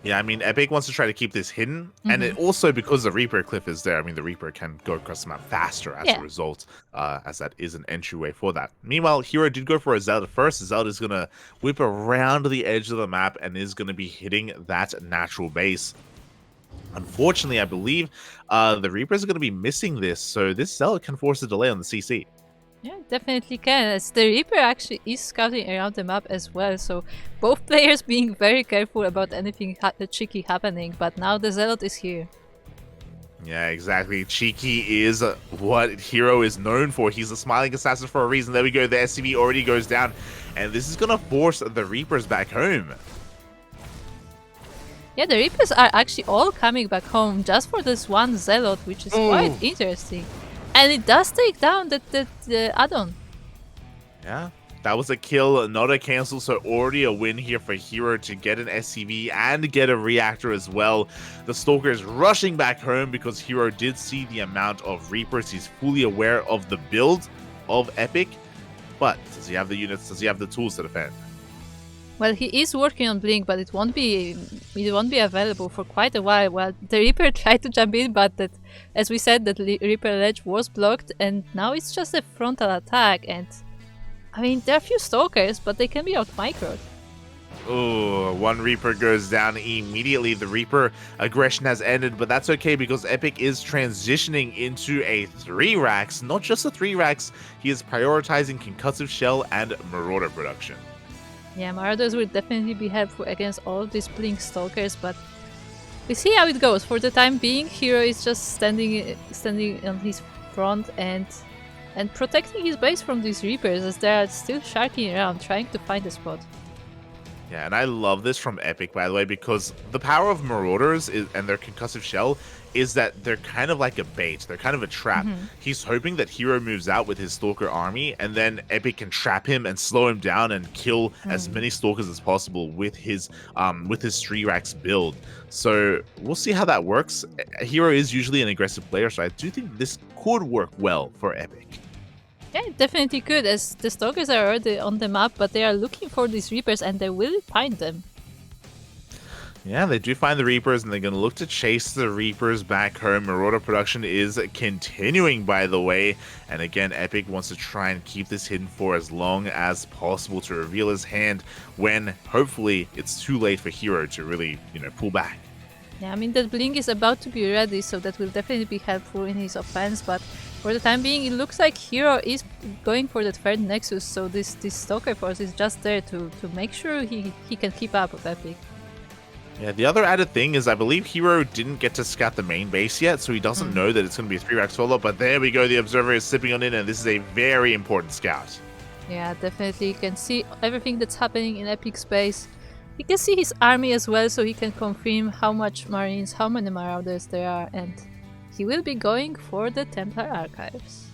Yeah, I mean, Epic wants to try to keep this hidden, and it also, because the Reaper cliff is there, I mean, the Reaper can go across the map faster as a result, as that is an entryway for that. Meanwhile, Hero did go for a Zelda first. Zelda is going to whip around the edge of the map and is going to be hitting that natural base. Unfortunately, I believe the Reapers are going to be missing this, so this Zelda can force a delay on the CC. Yeah, definitely can, as the Reaper actually is scouting around the map as well, so both players being very careful about anything cheeky happening, but now the Zealot is here. Yeah, exactly. Cheeky is what Hero is known for. He's a smiling assassin for a reason. There we go, the SCV already goes down, and this is going to force the Reapers back home. Yeah, the Reapers are actually all coming back home just for this one Zealot, which is quite interesting. And it does take down the add-on. Yeah, that was a kill, not a cancel, so already a win here for Hero to get an SCV and get a reactor as well. The Stalker is rushing back home because Hero did see the amount of Reapers. He's fully aware of the build of Epic, but does he have the units, does he have the tools to defend? Well, he is working on Blink, but it won't be available for quite a while. Well, the Reaper tried to jump in, but that, as we said, that Reaper ledge was blocked, and now it's just a frontal attack. And I mean, there are a few Stalkers, but they can be out-microed. Oh, one Reaper goes down immediately. The Reaper aggression has ended, but that's okay because Epic is transitioning into a 3-Rax. Not just a 3-Rax, he is prioritizing Concussive Shell and Marauder production. Yeah, Marauders will definitely be helpful against all of these Blink Stalkers, but we see how it goes. For the time being, Hero is just standing on his front and protecting his base from these Reapers, as they are still sharking around, trying to find a spot. Yeah, and I love this from Epic, by the way, because the power of Marauders and their Concussive Shell is that they're kind of like a bait. They're kind of a trap. He's hoping that Hero moves out with his Stalker army, and then Epic can trap him and slow him down and kill as many Stalkers as possible with his 3-Rax build. So we'll see how that works. Hero is usually an aggressive player, so I do think this could work well for Epic. Yeah, it definitely could, as the Stalkers are already on the map, but they are looking for these Reapers and they will find them. Yeah, they do find the Reapers, and they're going to look to chase the Reapers back home. Marauder production is continuing, by the way. And again, Epic wants to try and keep this hidden for as long as possible to reveal his hand when, hopefully, it's too late for Hero to really, pull back. Yeah, I mean, that Blink is about to be ready, so that will definitely be helpful in his offense, but for the time being, it looks like Hero is going for the third Nexus, so this Stalker Force is just there to make sure he can keep up with Epic. Yeah, the other added thing is I believe Hero didn't get to scout the main base yet, so he doesn't know that it's going to be a 3-rack solo, but there we go, the Observer is slipping on in, and this is a very important scout. Yeah, definitely, you can see everything that's happening in Epic space. You can see his army as well, so he can confirm how much Marines, how many Marauders there are, and he will be going for the Templar Archives.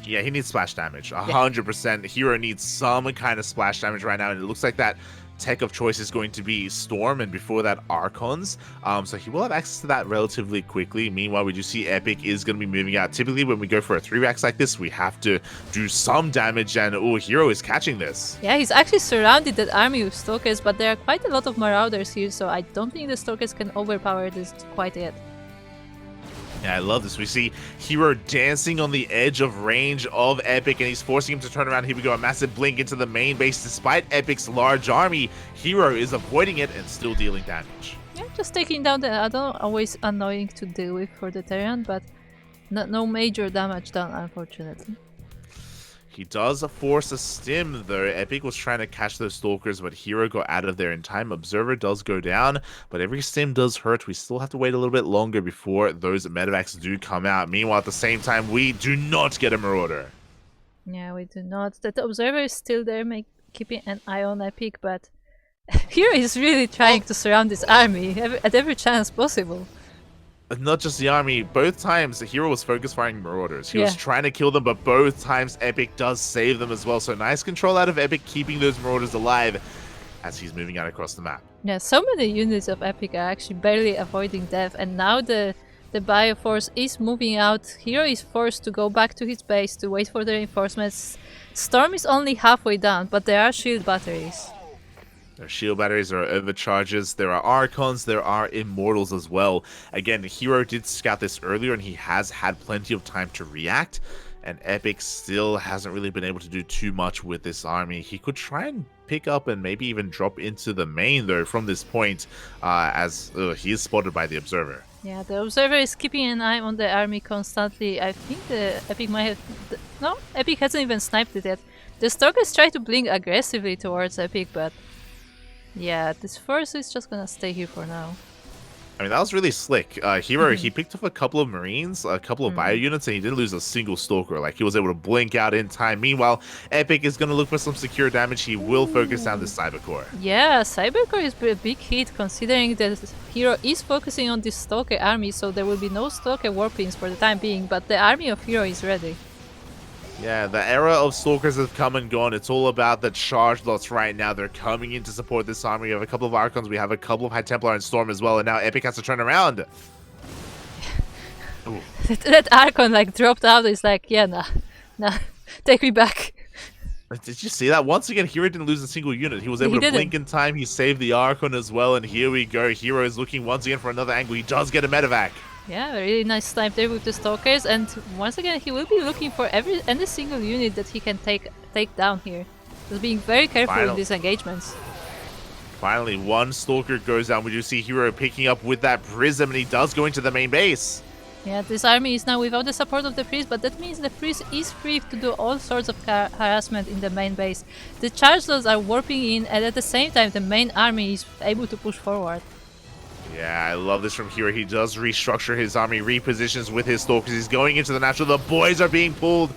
Yeah, he needs splash damage, 100%. Hero needs some kind of splash damage right now, and it looks like that tech of choice is going to be Storm, and before that Archons, so he will have access to that relatively quickly. Meanwhile, we do see Epic is going to be moving out. Typically when we go for a 3-racks like this, we have to do some damage, and Hero is catching this. Yeah, he's actually surrounded that army with Stalkers, but there are quite a lot of Marauders here, so I don't think the Stalkers can overpower this quite yet. Yeah, I love this. We see Hero dancing on the edge of range of Epic, and he's forcing him to turn around. Here we go, a massive blink into the main base. Despite Epic's large army, Hero is avoiding it and still dealing damage. Yeah, just taking down the Adon, always annoying to deal with for the Terran, but no major damage done, unfortunately. He does force a stim, though. Epic was trying to catch those Stalkers, but Hero got out of there in time. Observer does go down, but every stim does hurt. We still have to wait a little bit longer before those medevacs do come out. Meanwhile, at the same time, we do not get a Marauder. Yeah, we do not. That Observer is still there, keeping an eye on Epic, but Hero is really trying to surround his army at every chance possible. Not just the army, both times the Hero was focus firing Marauders. He was trying to kill them, but both times Epic does save them as well. So nice control out of Epic, keeping those Marauders alive as he's moving out across the map. Yeah, so many units of Epic are actually barely avoiding death, and now the Bioforce is moving out. Hero is forced to go back to his base to wait for the reinforcements. Storm is only halfway down, but there are shield batteries. There are shield batteries, there are overcharges, there are Archons, there are Immortals as well. Again, Hero did scout this earlier, and he has had plenty of time to react, and Epic still hasn't really been able to do too much with this army. He could try and pick up and maybe even drop into the main, though, from this point, as he is spotted by the Observer. Yeah, the Observer is keeping an eye on the army constantly. I think the Epic might have... No, Epic hasn't even sniped it yet. The Stalkers try to blink aggressively towards Epic, but... yeah, this force is just gonna stay here for now. I mean, that was really slick. Hero, he picked up a couple of Marines, a couple of bio units, and he didn't lose a single Stalker. Like, he was able to blink out in time. Meanwhile, Epic is going to look for some secure damage. He will focus down the Cybercore. Yeah, Cybercore is a big hit, considering that Hero is focusing on this Stalker army, so there will be no Stalker warpings for the time being, but the army of Hero is ready. Yeah, the era of Stalkers has come and gone. It's all about the charge lots right now. They're coming in to support this army. We have a couple of Archons. We have a couple of High Templar and Storm as well. And now Epic has to turn around. That Archon like dropped out. It's like, yeah, nah, take me back. Did you see that? Once again, Hero didn't lose a single unit. He was able to blink in time. He saved the Archon as well. And here we go. Hero is looking once again for another angle. He does get a medevac. Yeah, a really nice snipe there with the Stalkers, and once again he will be looking for any single unit that he can take down here. Just being very careful in these engagements. Finally, one Stalker goes down. We do see Hero picking up with that Prism, and he does go into the main base. Yeah, this army is now without the support of the Priest, but that means the Priest is free to do all sorts of harassment in the main base. The charge loads are warping in, and at the same time the main army is able to push forward. Yeah, I love this from Hero. He does restructure his army, repositions with his Stalkers. He's going into the natural. The boys are being pulled.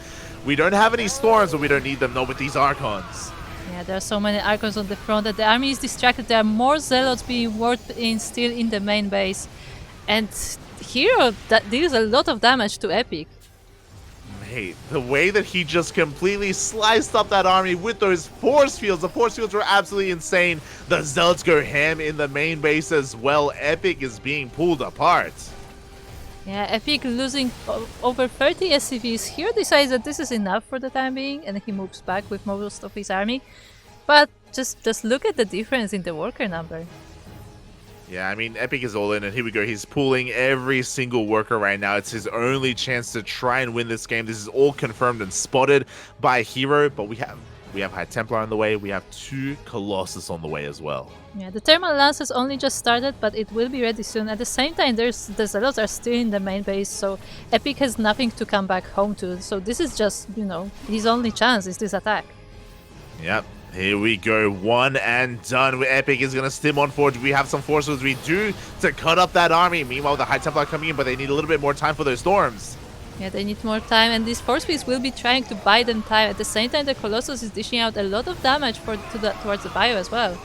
We don't have any Storms, but we don't need them, no, with these Archons. Yeah, there are so many Archons on the front that the army is distracted. There are more Zealots being warped in still in the main base. And Hero deals a lot of damage to Epic. Mate, the way that he just completely sliced up that army with those force fields. The force fields were absolutely insane. The Zealots go ham in the main base as well. Epic is being pulled apart. Yeah, Epic losing over 30 SCVs. Hero decides that this is enough for the time being, and he moves back with most of his army. But just look at the difference in the worker number. Yeah, I mean, Epic is all in, and here we go. He's pulling every single worker right now. It's his only chance to try and win this game. This is all confirmed and spotted by Hero, but we have We have High Templar on the way. We have 2 Colossus on the way as well. Yeah, the Thermal Lance has only just started, but it will be ready soon. At the same time, the Zealots are still in the main base, so Epic has nothing to come back home to. So this is just, you know, his only chance is this attack. Yep. Here we go, 1 and done. Epic is going to stim on forward. We have some forces we do to cut up that army. Meanwhile, the High Templar coming in, but they need a little bit more time for those storms. Yeah, they need more time, and these force beasts will be trying to buy them time. At the same time, the Colossus is dishing out a lot of damage towards the bio as well.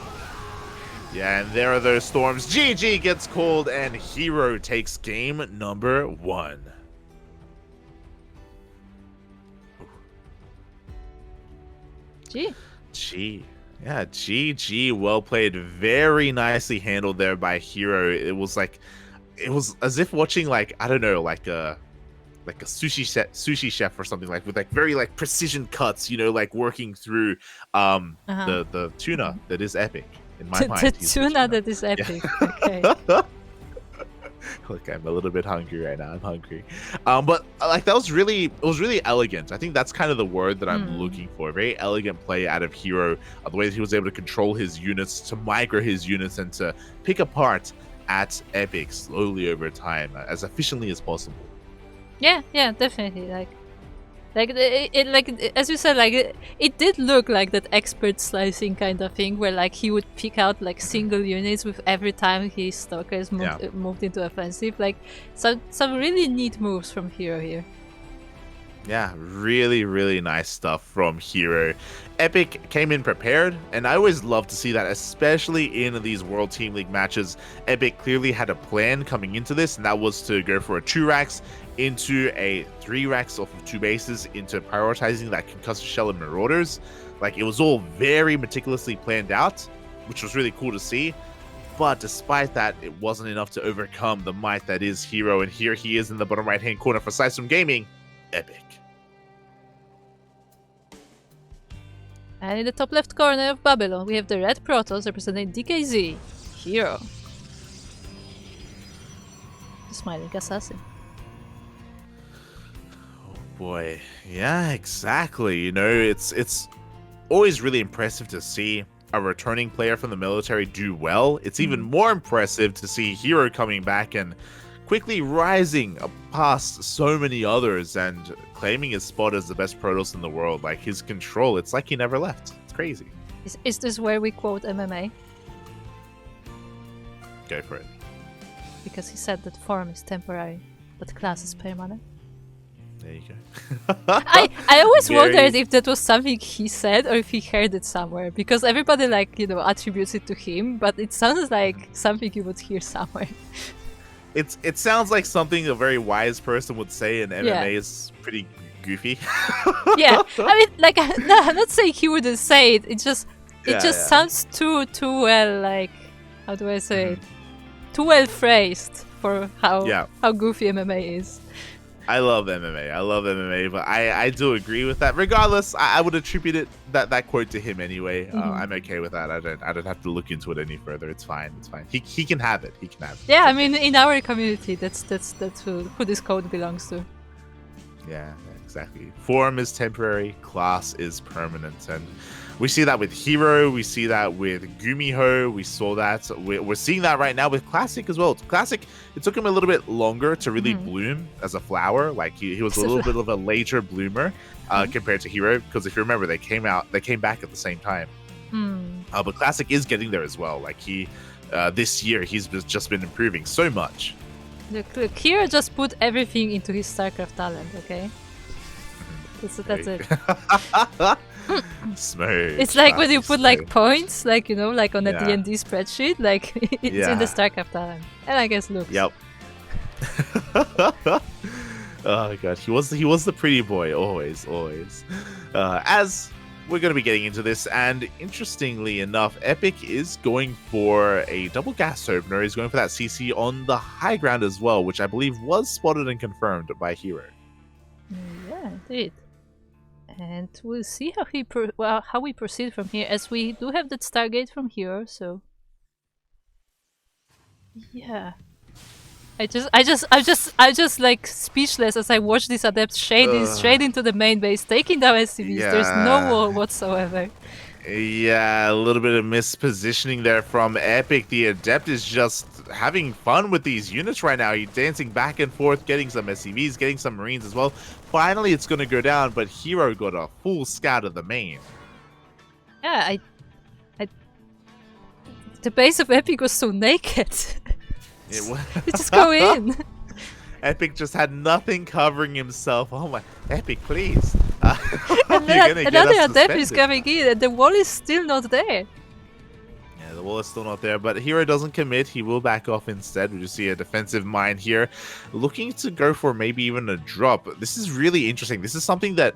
Yeah, and there are those storms. GG gets called, and Hero takes game number 1. G. Yeah, GG. Well played. Very nicely handled there by Hero. It was as if watching, like, I don't know, like a sushi chef or something, like with like very like precision cuts, you know, like working through the tuna that is Epic in my mind. The tuna that is Epic. Yeah. Okay. Look, I'm a little bit hungry right now. I'm hungry. But like it was really elegant. I think that's kind of the word that I'm looking for. Very elegant play out of Hero. The way that he was able to control his units, to micro his units, and to pick apart at Epic slowly over time, as efficiently as possible. Yeah, definitely. As you said, it did look like that expert slicing kind of thing, where like he would pick out like single units with every time his stalkers moved into offensive. Like some really neat moves from Hero here. Yeah, really nice stuff from Hero. Epic came in prepared, and I always love to see that, especially in these World Team League matches. Epic clearly had a plan coming into this, and that was to go for a 2 racks into a 3 racks off of 2 bases, into prioritizing that Concussive Shell and Marauders. Like, it was all very meticulously planned out, which was really cool to see. But despite that, it wasn't enough to overcome the might that is Hero, and here he is in the bottom right-hand corner for PSISTORM Gaming, Epic. And in the top left corner of Babylon, we have the red Protoss representing DKZ, Hero. The smiling assassin. Oh boy, yeah, exactly. You know, it's always really impressive to see a returning player from the military do well. It's even more impressive to see Hero coming back and quickly rising past so many others and claiming his spot as the best Protoss in the world. Like, his control, it's like he never left. It's crazy. Is this where we quote MMA? Go for it. Because he said that form is temporary, but class is permanent. There you go. I always wondered if that was something he said or if he heard it somewhere, because everybody, like, you know, attributes it to him, but it sounds like something you would hear somewhere. It sounds like something a very wise person would say, and MMA is pretty goofy. Yeah, I mean, like, no, I'm not saying he wouldn't say it. It just sounds too well, like, how do I say it? Too well phrased for how goofy MMA is. I love MMA, but I do agree with that. Regardless, I would attribute that quote to him anyway. I'm okay with that. I don't have to look into it any further. It's fine. He can have it. Yeah, I mean, in our community, that's who this code belongs to. Yeah, exactly. Form is temporary, class is permanent, and we see that with Hero, we see that with Gumiho, we saw that, we're seeing that right now with Classic as well. Classic, it took him a little bit longer to really bloom as a flower. Like, he was a little bit of a later bloomer compared to Hero, because if you remember, they came back at the same time. But Classic is getting there as well. Like, this year, he's just been improving so much. Look, Kuro just put everything into his StarCraft talent, okay? That's it. Smooth. It's like when you put like points, like, you know, like on a D&D spreadsheet, like it's in the StarCraft talent. And I guess looks. Yep. Oh god, he was the pretty boy, always. As we're going to be getting into this, and interestingly enough, Epic is going for a double gas opener. He's going for that CC on the high ground as well, which I believe was spotted and confirmed by Hero. Yeah, indeed. And we'll see how we proceed from here, as we do have that Stargate from Hero, so yeah. I'm just like speechless as I watch this adept shading straight into the main base, taking down SCVs. There's no Yeah. wall whatsoever. Yeah, a little bit of mispositioning there from Epic. The Adept is just having fun with these units right now. He's dancing back and forth, getting some SCVs, getting some Marines as well. Finally, it's going to go down, but Hero got a full scout of the main. Yeah, the base of Epic was so naked. They just go in. Epic just had nothing covering himself. Oh my, Epic, please. And another Adept is coming in, and the wall is still not there. Yeah, the wall is still not there, but Hero doesn't commit. He will back off instead. We just see a defensive mine here, looking to go for maybe even a drop. This is really interesting. This is something that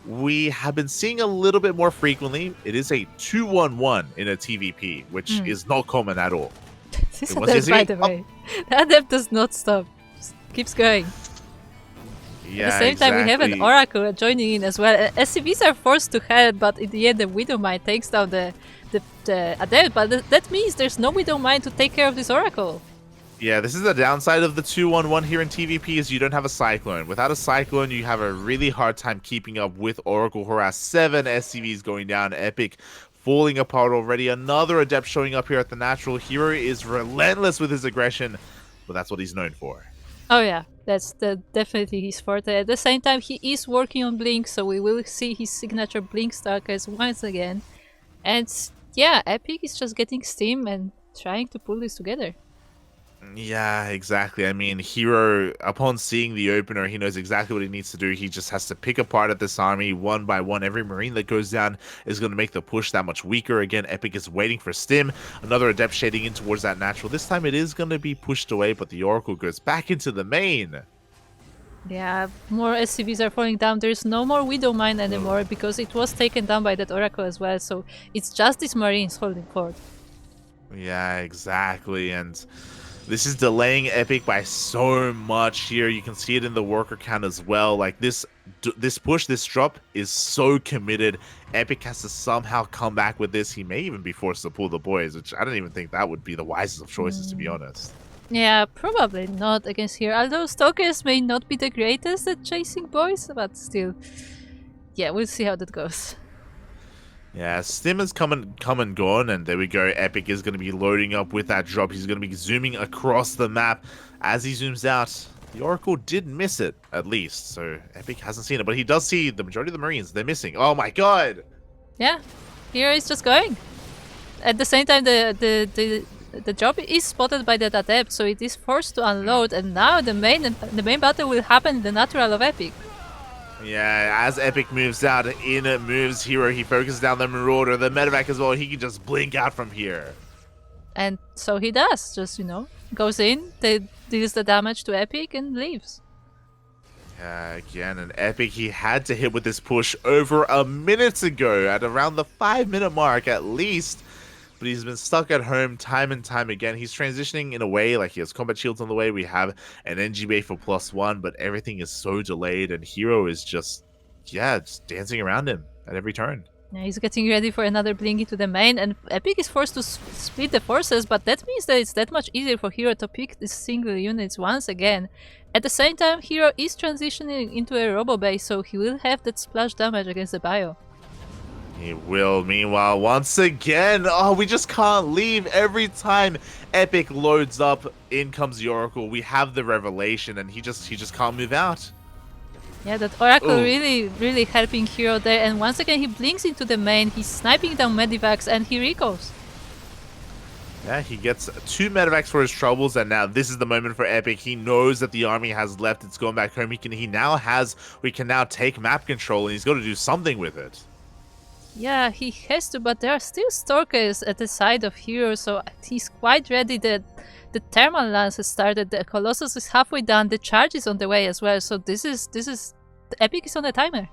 we have been seeing a little bit more frequently. It is a 2-1-1 in a TVP, which is not common at all. This Adept, by the way, the Adept does not stop. Just keeps going. Yeah, at the same time, we have an Oracle joining in as well. SCVs are forced to help, but in the end, the Widowmine takes down the Adept. But that means there's no Widowmine to take care of this Oracle. Yeah, this is the downside of the 2-1-1 here in TVP is you don't have a Cyclone. Without a Cyclone, you have a really hard time keeping up with Oracle Harass. 7 SCVs going down. Epic falling apart already. Another Adept showing up here at the natural. Hero is relentless with his aggression, but that's what he's known for. Oh yeah, that's definitely his forte. At the same time, he is working on Blink, so we will see his signature Blink Stalkers once again. And yeah, Epic is just getting steam and trying to pull this together. Yeah, exactly. I mean, Hero, upon seeing the opener, he knows exactly what he needs to do. He just has to pick apart at this army one by one. Every Marine that goes down is going to make the push that much weaker. Again, Epic is waiting for Stim. Another Adept shading in towards that natural. This time it is going to be pushed away, but the Oracle goes back into the main. Yeah, more SCVs are falling down. There's no more Widowmine anymore because it was taken down by that Oracle as well. So it's just these Marines holding fort. Yeah, exactly. And this is delaying Epic by so much here. You can see it in the worker count as well. Like this push, this drop is so committed. Epic has to somehow come back with this. He may even be forced to pull the boys, which I don't even think that would be the wisest of choices, to be honest. Yeah, probably not against here. Although Stalkers may not be the greatest at chasing boys, but still. Yeah, we'll see how that goes. Yeah, Stim has come and gone, and there we go. Epic is going to be loading up with that drop. He's going to be zooming across the map. As he zooms out, the Oracle did miss it, at least. So Epic hasn't seen it, but he does see the majority of the Marines. They're missing. Oh my god! Yeah, here he's just going. At the same time, the job is spotted by the Adept, so it is forced to unload, and now the main battle will happen in the natural of Epic. Yeah, as Epic moves out, in moves Hero. He focuses down the Marauder, the Medevac as well. He can just blink out from here. And so he does, just, you know, goes in, deals the damage to Epic and leaves. Again, an Epic he had to hit with this push over a minute ago at around the 5-minute mark at least. But he's been stuck at home time and time again. He's transitioning in a way, like he has combat shields on the way. We have an NGBA for +1, but everything is so delayed, and Hero is just dancing around him at every turn. Yeah, he's getting ready for another blink into the main, and Epic is forced to split the forces, but that means that it's that much easier for Hero to pick these single units once again. At the same time, Hero is transitioning into a robo base, so he will have that splash damage against the bio. He will. Meanwhile, once again, we just can't leave. Every time Epic loads up, in comes the Oracle. We have the revelation, and he just can't move out. Yeah, that Oracle really helping Hero there. And once again, he blinks into the main. He's sniping down Medivacs, and he recalls. Yeah, he gets 2 Medevacs for his troubles, and now this is the moment for Epic. He knows that the army has left. It's gone back home. We can now take map control, and he's got to do something with it. Yeah, he has to, but there are still Stalkers at the side of Hero, so he's quite ready. The Thermal Lance has started, the Colossus is halfway done, the charge is on the way as well, so this is the Epic is on the timer.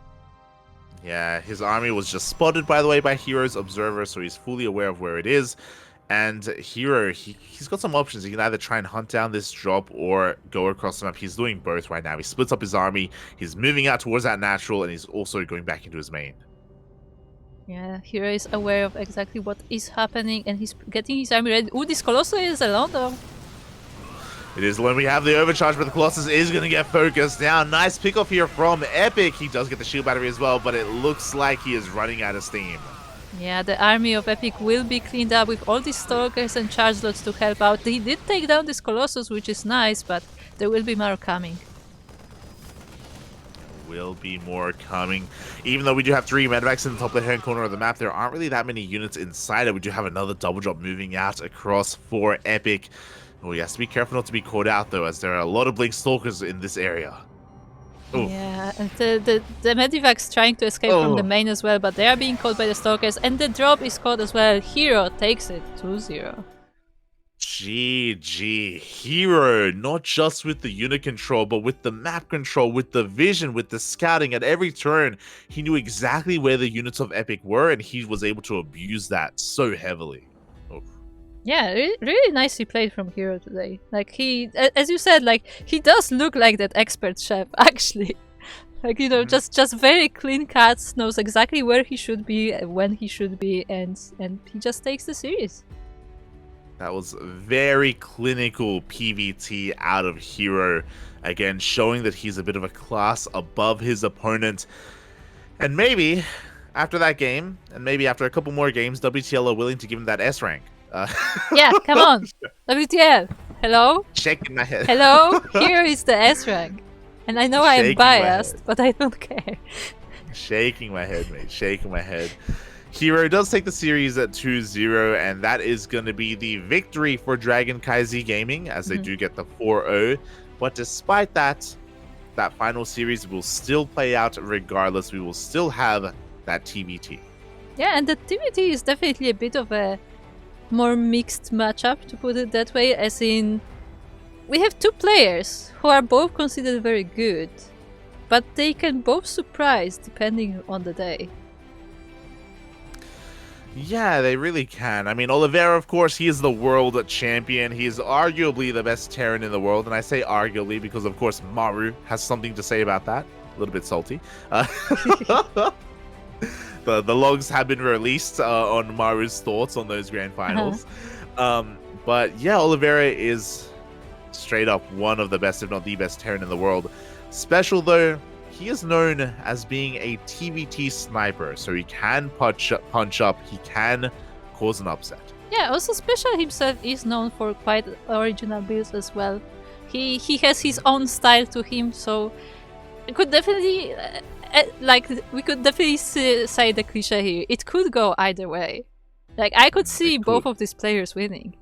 Yeah, his army was just spotted, by the way, by Hero's observer, so he's fully aware of where it is. And Hero, he's got some options. He can either try and hunt down this drop or go across the map. He's doing both right now. He splits up his army, he's moving out towards that natural, and he's also going back into his main. Yeah, Hero is aware of exactly what is happening, and he's getting his army ready. Ooh, this Colossus is alone though. It is when we have the overcharge, but the Colossus is going to get focused now. Nice pick off here from Epic. He does get the shield battery as well, but it looks like he is running out of steam. Yeah, the army of Epic will be cleaned up with all these Stalkers and Charge Lots to help out. He did take down this Colossus, which is nice, but there will be more coming. Will be more coming. Even though we do have 3 medvacs in the top left-hand corner of the map, there aren't really that many units inside it. We do have another double drop moving out across for Epic. Oh, he has to be careful not to be caught out, though, as there are a lot of Blink Stalkers in this area. Oof. Yeah, and the medivac's trying to escape from the main as well, but they are being caught by the Stalkers, and the drop is caught as well. Hero takes it 2-0. GG. Hero, not just with the unit control, but with the map control, with the vision, with the scouting. At every turn, he knew exactly where the units of Epic were, and he was able to abuse that so heavily. Oof. Yeah, really nicely played from Hero today. Like, he, as you said, like, he does look like that expert chef, actually. Like, you know, just very clean cuts, knows exactly where he should be, when he should be, and he just takes the series. That was very clinical PVT out of Hero. Again, showing that he's a bit of a class above his opponent. And maybe, after that game, and maybe after a couple more games, WTL are willing to give him that S rank. Yeah, come on. WTL. Hello? Shaking my head. Hello? Here is the S rank. And I know I am biased, but I don't care. Shaking my head, mate. Shaking my head. Hero does take the series at 2-0, and that is going to be the victory for Dragon KZ Gaming, as they do get the 4-0. But despite that, that final series will still play out regardless. We will still have that TVT. Yeah, and the TVT is definitely a bit of a more mixed matchup, to put it that way, as in we have 2 players who are both considered very good, but they can both surprise depending on the day. Yeah, they really can. I mean, Oliveira, of course, he is the world champion. He is arguably the best Terran in the world, and I say arguably because, of course, Maru has something to say about that. A little bit salty. The logs have been released on Maru's thoughts on those grand finals. But yeah, Oliveira is straight up one of the best, if not the best Terran in the world. Special though, he is known as being a TVT sniper, so he can punch up, he can cause an upset. Yeah, also Special himself is known for quite original builds as well. He has his own style to him, so it could definitely we could definitely say the cliche here. It could go either way. Like, I could see both of these players winning.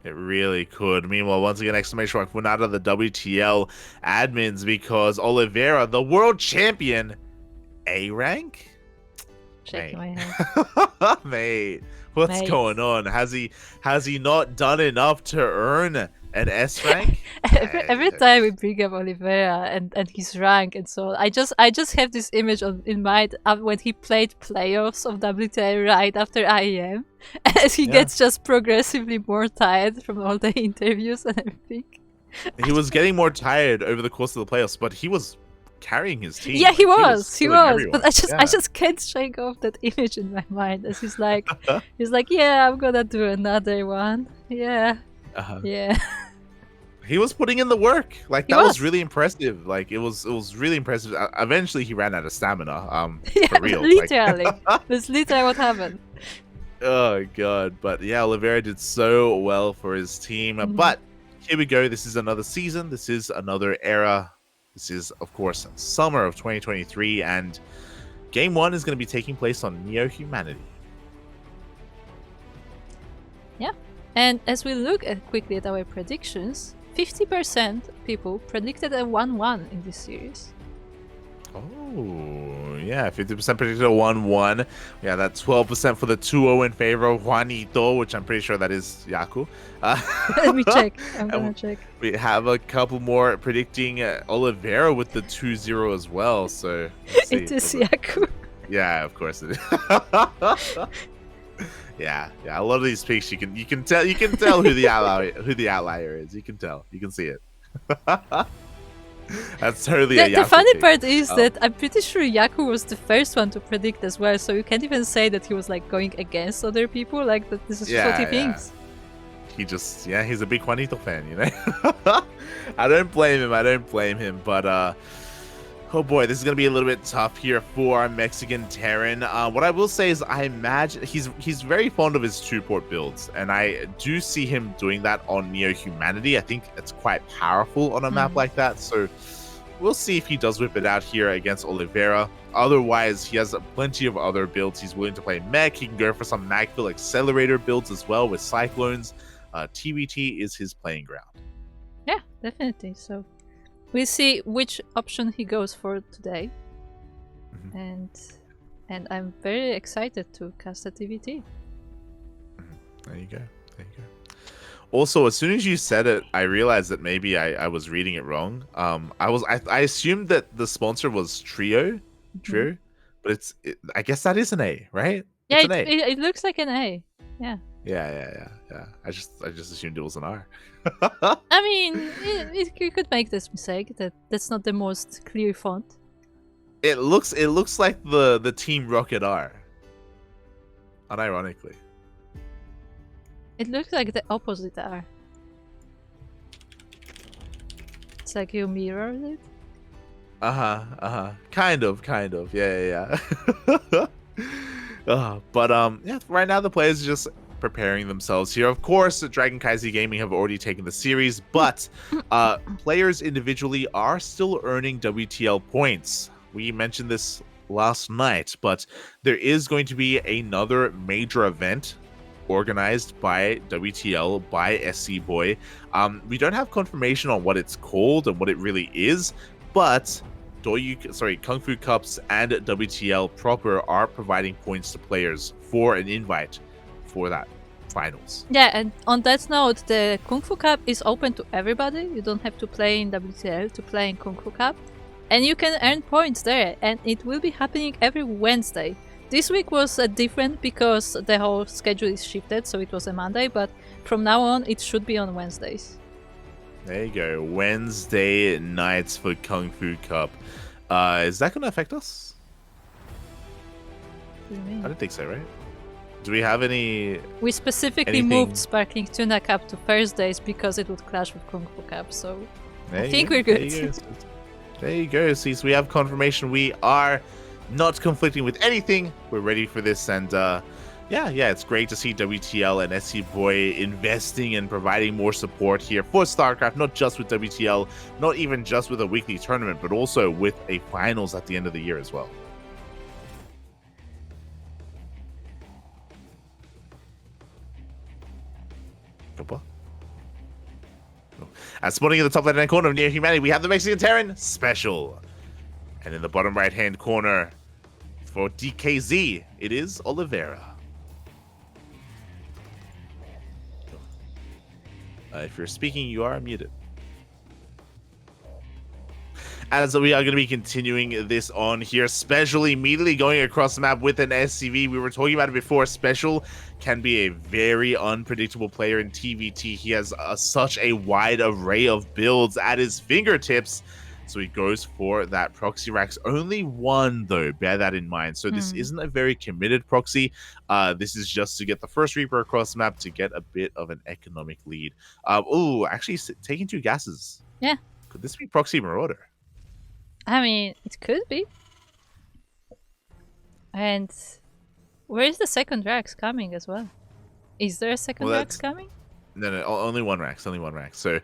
It really could. Meanwhile, once again, exclamation mark went out of the WTL admins because Oliveira, the world champion, A rank? Shaking my head. Mate, what's going on? Has he not done enough to earn an S rank? every time we bring up Oliveira and his rank and so on, I just have this image in mind of when he played playoffs of WTL right after IEM, as he gets just progressively more tired from all the interviews and everything. He was getting more tired over the course of the playoffs, but he was carrying his team. Yeah, he was. But I just can't shake off that image in my mind, as he's like, yeah, I'm gonna do another one. Yeah. Yeah. He was putting in the work. Like, that was really impressive. Like, it was really impressive. Eventually he ran out of stamina. For real. Literally. That's literally what happened. Oh god. But yeah, Oliveira did so well for his team. But here we go. This is another season. This is another era. This is, of course, summer of 2023, and Game 1 is going to be taking place on Neo Humanity. Yeah. And as we look quickly at our predictions, 50% of people predicted a 1-1 in this series. Oh, yeah, 50% predicted a 1-1. Yeah, that's 12% for the 2-0 in favor of Juanito, which I'm pretty sure that is Yaku. Let me check. I'm gonna check. We have a couple more predicting Oliveira with the 2-0 as well. So it is Yaku. Yeah, of course it is. Yeah. A lot of these picks you can tell who the outlier is. You can tell. You can see it. That's totally a Yaku The funny pick. part is that I'm pretty sure Yaku was the first one to predict as well, so you can't even say that he was like going against other people. Like, that this is just what he thinks. he's a big Juanito fan, you know. I don't blame him, but oh boy, this is gonna be a little bit tough here for our Mexican Terran. What I will say is, I imagine he's very fond of his two-port builds, and I do see him doing that on Neo Humanity. I think it's quite powerful on a map like that, so we'll see if he does whip it out here against Oliveira. Otherwise, he has plenty of other builds. He's willing to play mech. He can go for some Magville accelerator builds as well with Cyclones. TBT is his playing ground. Yeah, definitely. So we'll see which option he goes for today. And I'm very excited to cast a TBT. There you go. Also, as soon as you said it, I realized that maybe I was reading it wrong. I assumed that the sponsor was Trio, but I guess that is an A, right? Yeah, it's an A. It looks like an A. Yeah. Yeah. I just assumed it was an R. I mean, you could make this mistake. That's not the most clear font. It looks like the Team Rocket R. Unironically. It looks like the opposite R. It's like you mirrored it. Kind of. Yeah. But yeah, right now the players are just preparing themselves here. Of course, Dragon Kaiser Gaming have already taken the series, but players individually are still earning WTL points. We mentioned this last night, but there is going to be another major event organized by WTL, by SC Boy. We don't have confirmation on what it's called and what it really is, but Kung Fu Cups and WTL proper are providing points to players for an invite for that finals. Yeah, and on that note, the Kung Fu Cup is open to everybody. You don't have to play in WTL to play in Kung Fu Cup. And you can earn points there, and it will be happening every Wednesday. This week was different because the whole schedule is shifted, so it was a Monday, but from now on it should be on Wednesdays. There you go. Wednesday nights for Kung Fu Cup. Is that going to affect us? What do you mean? I don't think so, right? Do we have any... We specifically moved Sparkling Tuna Cup to Thursdays because it would clash with Kung Fu Cup, so I think we're good. There you go. See, so we have confirmation. We are not conflicting with anything. We're ready for this, and yeah, it's great to see WTL and SC Boy investing and providing more support here for StarCraft, not just with WTL, not even just with a weekly tournament, but also with a finals at the end of the year as well. Spawning in the top left-hand corner of Neo Humanity, we have the Mexican Terran Special. And in the bottom right-hand corner for DKZ, it is Oliveira. If you're speaking, you are muted. As we are going to be continuing this on here, Special immediately going across the map with an SCV. We were talking about it before. Special can be a very unpredictable player in TVT. He has such a wide array of builds at his fingertips. So he goes for that proxy racks. Only one, though. Bear that in mind. So this isn't a very committed proxy. This is just to get the first Reaper across the map to get a bit of an economic lead. Oh, actually taking 2 gases. Yeah. Could this be Proxy Marauder? I mean, it could be. And where is the second Rax coming as well? Is there a second Rax coming? No, only one Rax, So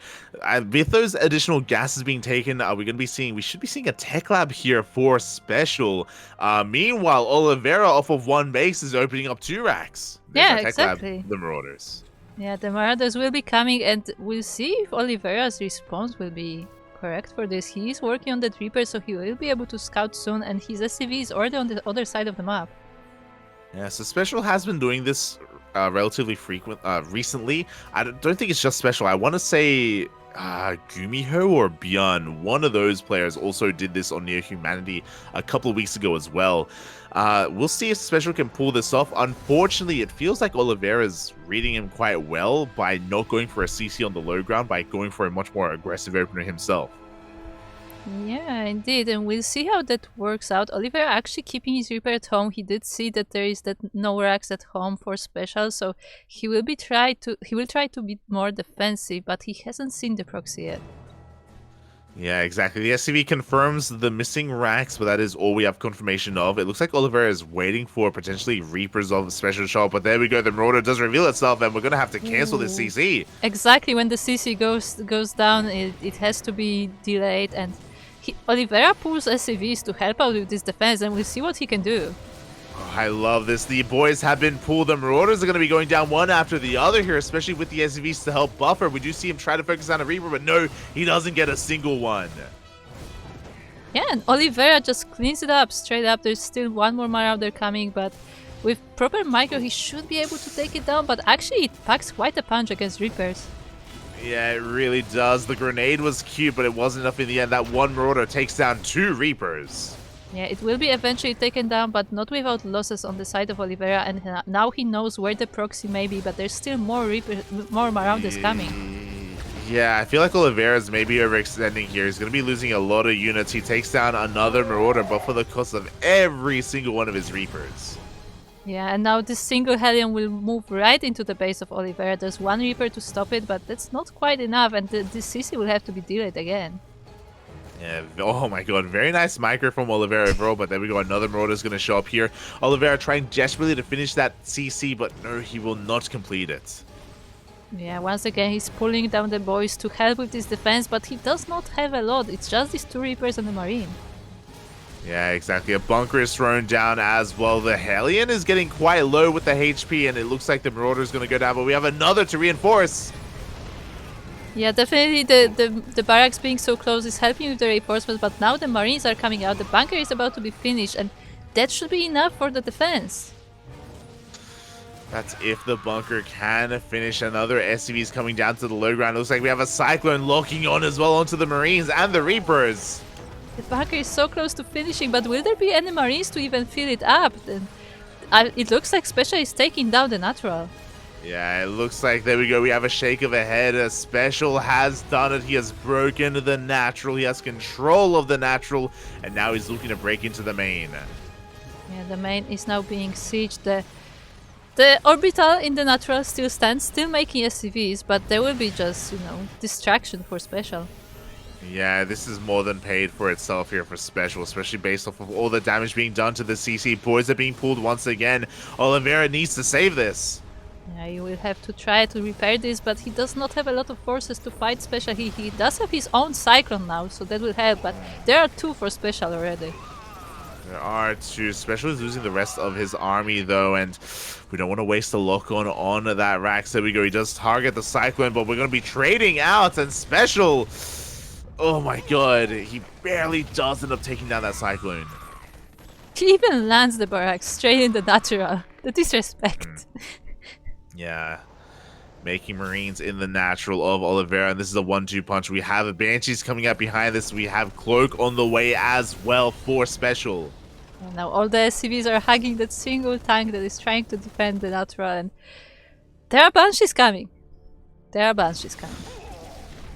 with those additional gases being taken, we should be seeing a tech lab here for Special. Meanwhile, Oliveira off of 1 base is opening up 2 Rax. Yeah, exactly. Lab, the Marauders. Yeah, the Marauders will be coming, and we'll see if Oliveira's response will be correct for this. He is working on the Reaper, so he will be able to scout soon, and his SCV is already on the other side of the map. Yeah, so Special has been doing this relatively recently. I don't think it's just Special. I want to say Gumiho or Bjorn, one of those players, also did this on Neo Humanity a couple of weeks ago as well. We'll see if Special can pull this off. Unfortunately, it feels like Oliveira's reading him quite well by not going for a CC on the low ground, by going for a much more aggressive opener himself. Yeah, indeed, and we'll see how that works out. Oliveira actually keeping his Reaper at home. He did see that there is that no racks at home for special, so he will try to be more defensive, but he hasn't seen the proxy yet. Yeah, exactly. The SCV confirms the missing racks, but that is all we have confirmation of. It looks like Oliveira is waiting for potentially Reapers of special shot, but there we go. The Marauder does reveal itself, and we're going to have to cancel this CC. Exactly, when the CC goes down, it has to be delayed, and Oliveira pulls SCVs to help out with this defense, and we'll see what he can do. Oh, I love this. The boys have been pulled. The Marauders are going to be going down one after the other here, especially with the SCVs to help buffer. We do see him try to focus on a Reaper, but no, he doesn't get a single one. Yeah, and Oliveira just cleans it up straight up. There's still one more Marauder coming, but with proper micro, he should be able to take it down, but actually it packs quite a punch against Reapers. Yeah, it really does. The grenade was cute, but it wasn't enough in the end. That one Marauder takes down 2 Reapers. Yeah, it will be eventually taken down, but not without losses on the side of Oliveira, and now he knows where the proxy may be, but there's still more Marauders coming. Yeah, I feel like Oliveira's maybe overextending here. He's going to be losing a lot of units. He takes down another Marauder, but for the cost of every single one of his Reapers. Yeah, and now this single Hellion will move right into the base of Oliveira. There's one Reaper to stop it, but that's not quite enough, and this CC will have to be delayed again. Yeah, oh my god, very nice micro from Oliveira overall, but there we go, another Marauder is going to show up here. Oliveira trying desperately to finish that CC, but no, he will not complete it. Yeah, once again, he's pulling down the boys to help with this defense, but he does not have a lot. It's just these 2 Reapers and the Marine. Yeah, exactly. A bunker is thrown down as well. The Hellion is getting quite low with the HP, and it looks like the Marauder is going to go down, but we have another to reinforce. Yeah, definitely the barracks being so close is helping with the reinforcements, but now the Marines are coming out. The bunker is about to be finished, and that should be enough for the defense. That's if the bunker can finish. Another SCV is coming down to the low ground. Looks like we have a Cyclone locking on as well onto the Marines and the Reapers. The bunker is so close to finishing, but will there be any Marines to even fill it up? Then it looks like Special is taking down the Natural. Yeah, it looks like, there we go, we have a shake of a head. A Special has done it. He has broken the Natural. He has control of the Natural, and now he's looking to break into the main. Yeah, the main is now being sieged. The Orbital in the Natural still stands, still making SCVs, but there will be just, distraction for Special. Yeah, this is more than paid for itself here for Special, especially based off of all the damage being done to the CC. Boys are being pulled once again. Oliveira needs to save this. Yeah, you will have to try to repair this, but he does not have a lot of forces to fight Special. He does have his own Cyclone now, so that will help, but there are 2 for Special already. There are 2. Special is losing the rest of his army, though, and we don't want to waste a lock-on that rack. So we go. He does target the Cyclone, but we're going to be trading out, and Special... Oh my god, he barely does end up taking down that Cyclone. He even lands the barracks straight in the Natural. The disrespect. Yeah. Making Marines in the Natural of Oliveira, and this is a 1-2 punch. We have Banshees coming up behind this. We have Cloak on the way as well for Special. And now all the SCVs are hugging that single tank that is trying to defend the Natural, and there are Banshees coming. There are Banshees coming.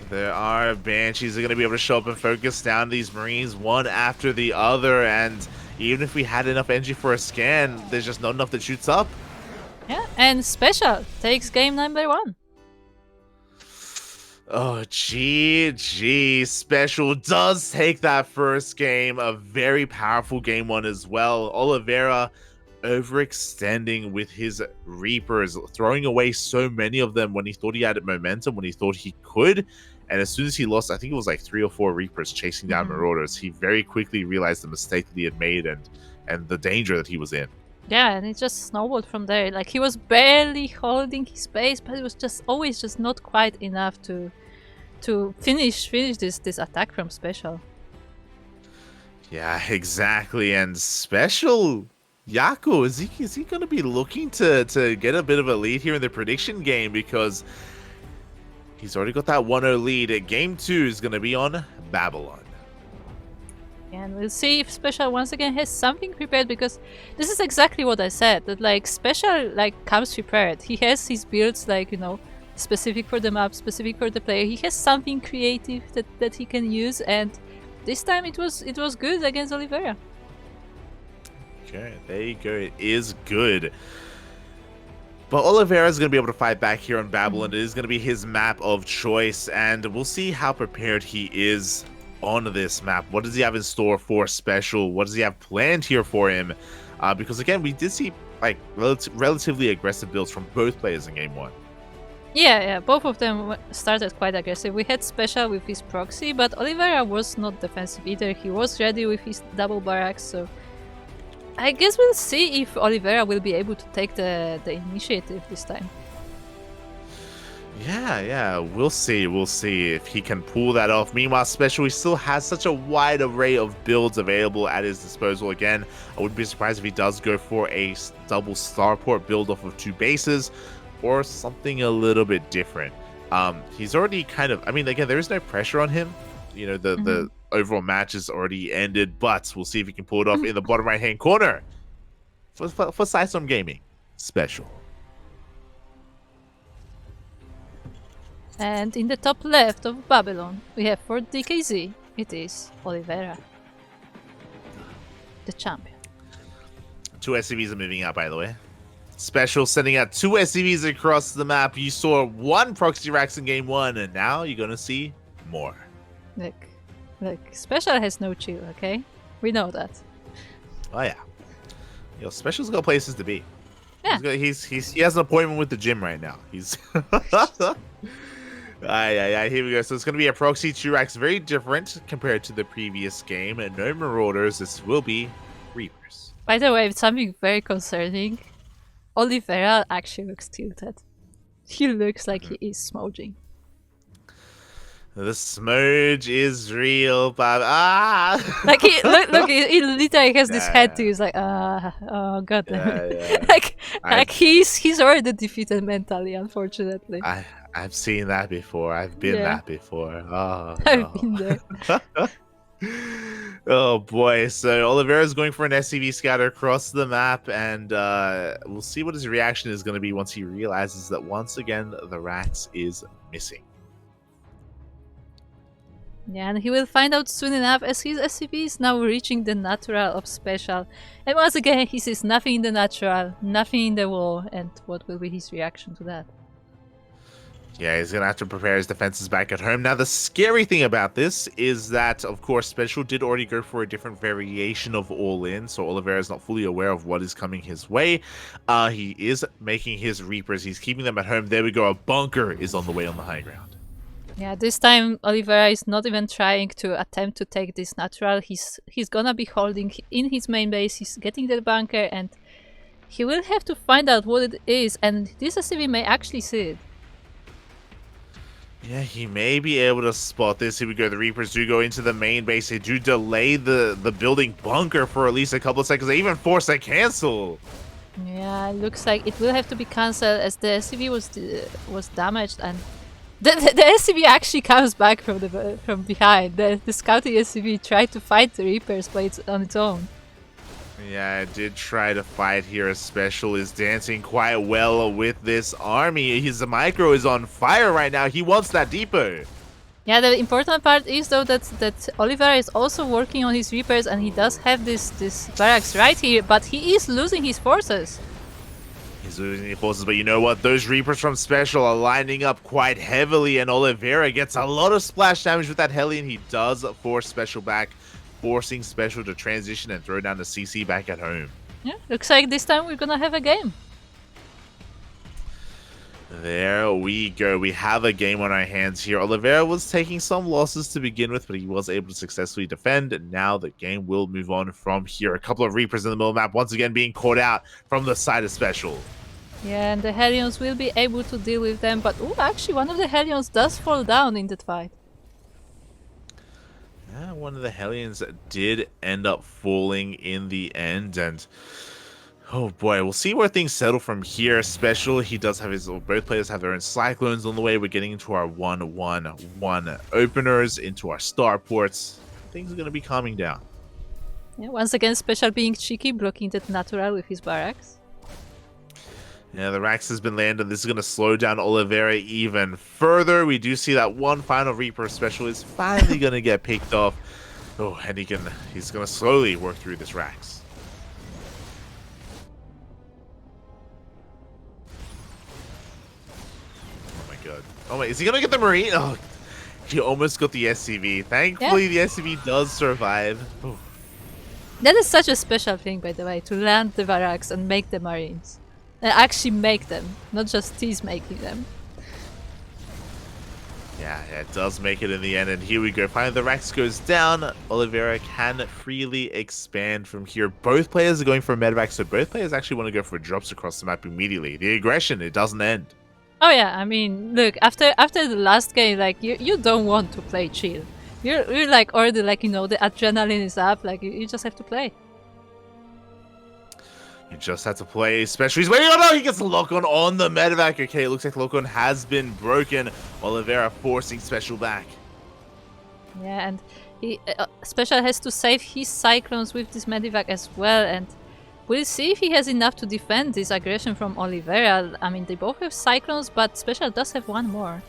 There are Banshees that are going to be able to show up and focus down these Marines one after the other, and even if we had enough energy for a scan, there's just not enough that shoots up. Yeah, and Special takes game number 1. Oh, GG. Special does take that first game, a very powerful game 1 as well. Oliveira overextending with his Reapers, throwing away so many of them when he thought he had momentum, when he thought he could. And as soon as he lost, I think it was like 3 or 4 Reapers chasing down Marauders, he very quickly realized the mistake that he had made and the danger that he was in. Yeah, and it just snowballed from there. Like, he was barely holding his base, but it was just always just not quite enough to finish this attack from Special. Yeah, exactly. And Special, Yako, is he going to be looking to get a bit of a lead here in the prediction game? Because he's already got that 1-0 lead. Game 2 is going to be on Babylon. And we'll see if Special once again has something prepared, because this is exactly what I said, that like Special comes prepared. He has his builds specific for the map, specific for the player. He has something creative that he can use, and this time it was good against Oliveira. Okay, there you go. It is good. But Oliveira is going to be able to fight back here on Babylon. It is going to be his map of choice, and we'll see how prepared he is on this map. What does he have in store for Special? What does he have planned here for him? Because again, we did see like relatively aggressive builds from both players in game 1. Yeah, both of them started quite aggressive. We had Special with his proxy, but Oliveira was not defensive either. He was ready with his double barracks, so I guess we'll see if Oliveira will be able to take the initiative this time. Yeah, we'll see. We'll see if he can pull that off. Meanwhile, Special, he still has such a wide array of builds available at his disposal. Again, I wouldn't be surprised if he does go for a double starport build off of 2 bases or something a little bit different. He's already kind of, I mean, again, there is no pressure on him. You know, the overall match is already ended, but we'll see if he can pull it off in the bottom right-hand corner for PSISTORM Gaming. Special. And in the top left of Babylon, we have for DKZ, it is Oliveira, the champion. 2 SCVs are moving out, by the way. Special sending out 2 SCVs across the map. You saw 1 proxy racks in game 1, and now you're gonna see more. Look, Special has no chill, okay? We know that. Oh yeah. Yo, Special's got places to be. Yeah. He has an appointment with the gym right now. He's here we go. So it's gonna be a proxy 2 racks, very different compared to the previous game. And no Marauders, this will be Reapers. By the way, something very concerning. Oliveira actually looks tilted. He looks like he is smudging. The smudge is real, but like he literally has this head too. He's like oh god damn it. like he's already defeated mentally, unfortunately. I've seen that before. I've been that before. Oh, I've been there. Oh boy, so Oliveira's going for an SCV scatter across the map, and we'll see what his reaction is going to be once he realizes that once again the Rax is missing. Yeah, and he will find out soon enough as his SCV is now reaching the natural of Special. And once again he sees nothing in the natural, nothing in the wall, and what will be his reaction to that? Yeah, he's going to have to prepare his defenses back at home. Now, the scary thing about this is that, of course, Special did already go for a different variation of all-in, so Oliveira is not fully aware of what is coming his way. He is making his Reapers. He's keeping them at home. There we go. A bunker is on the way on the high ground. Yeah, this time Oliveira is not even trying to attempt to take this natural. He's gonna be holding in his main base. He's getting the bunker, and he will have to find out what it is, and this SCV may actually see it. Yeah, he may be able to spot this. Here we go. The Reapers do go into the main base. They do delay the building bunker for at least a couple of seconds. They even force a cancel. Yeah, it looks like it will have to be cancelled as the SCV was damaged, and the SCV actually comes back from behind. The scouting SCV tried to fight the Reapers, but it's on its own. Yeah, it did try to fight here. Special is dancing quite well with this army. His micro is on fire right now. He wants that depot. Yeah, the important part is though that Oliveira is also working on his Reapers, and he does have this barracks right here, but he is losing his forces. He's losing his forces, but you know what? Those Reapers from Special are lining up quite heavily, and Oliveira gets a lot of splash damage with that Hellion. He does force Special back, forcing Special to transition and throw down the CC back at home. Yeah, looks like this time we're gonna have a game. There we go. We have a game on our hands here. Oliveira was taking some losses to begin with, but he was able to successfully defend. And now the game will move on from here. A couple of Reapers in the middle of the map, once again being caught out from the side of Special. Yeah, and the Hellions will be able to deal with them. But actually one of the Hellions does fall down in that fight. Yeah, one of the Hellions did end up falling in the end, and oh boy, we'll see where things settle from here. Special, he does have his, both players have their own Cyclones on the way. We're getting into our 1-1-1 openers, into our starports. Things are going to be calming down. Yeah, once again, Special being cheeky, blocking that natural with his barracks. Yeah, the Rax has been landed. This is going to slow down Oliveira even further. We do see that one final Reaper Special is finally going to get picked off. Oh, and he's gonna slowly work through this Rax. Oh my god. Oh my, is he gonna get the Marine? Oh, he almost got the SCV. Thankfully, the SCV does survive. Oh. That is such a special thing, by the way, to land the Varaks and make the Marines. And actually make them, not just tease making them. Yeah, it does make it in the end, and here we go. Finally, the Rax goes down. Oliveira can freely expand from here. Both players are going for a medevac, so both players actually want to go for drops across the map immediately. The aggression, it doesn't end. Oh yeah, I mean, look, after the last game, like, you don't want to play chill. You're like already, like, you know, the adrenaline is up, like, you just have to play. You just have to play, especially he's waiting. Oh no, he gets the lock-on the medevac. Okay, it looks like the lock-on has been broken. Oliveira forcing Special back. Yeah, and he Special has to save his Cyclones with this medevac as well, and we'll see if he has enough to defend this aggression from Oliveira. I mean, they both have Cyclones, but Special does have one more.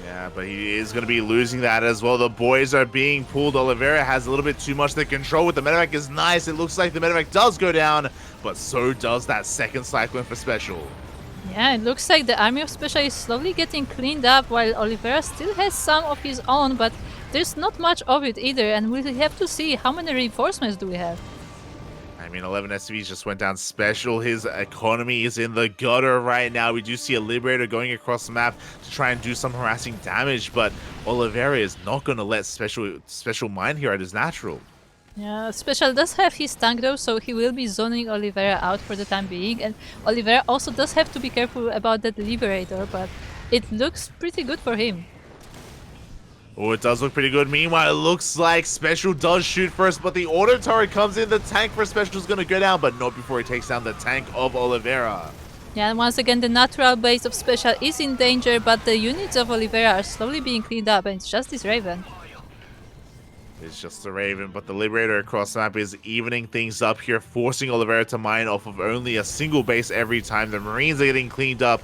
Yeah, but he is going to be losing that as well. The boys are being pulled. Oliveira has a little bit too much to control with the medevac is nice. It looks like the medevac does go down, but so does that second Cyclone for Special. Yeah, it looks like the army of Special is slowly getting cleaned up, while Oliveira still has some of his own, but there's not much of it either, and we'll have to see how many reinforcements do we have. I mean, 11 SCVs just went down. Special, his economy is in the gutter right now. We do see a Liberator going across the map to try and do some harassing damage, but Oliveira is not going to let Special mine here at his natural. Yeah, Special does have his tank though, so he will be zoning Oliveira out for the time being, and Oliveira also does have to be careful about that Liberator, but it looks pretty good for him. Oh, it does look pretty good. Meanwhile, it looks like Special does shoot first, but the auto turret comes in. The tank for Special is going to go down, but not before he takes down the tank of Oliveira. Yeah, and once again, the natural base of Special is in danger, but the units of Oliveira are slowly being cleaned up, and it's just this Raven. It's just a Raven, but the Liberator across the map is evening things up here, forcing Oliveira to mine off of only a single base every time. The Marines are getting cleaned up.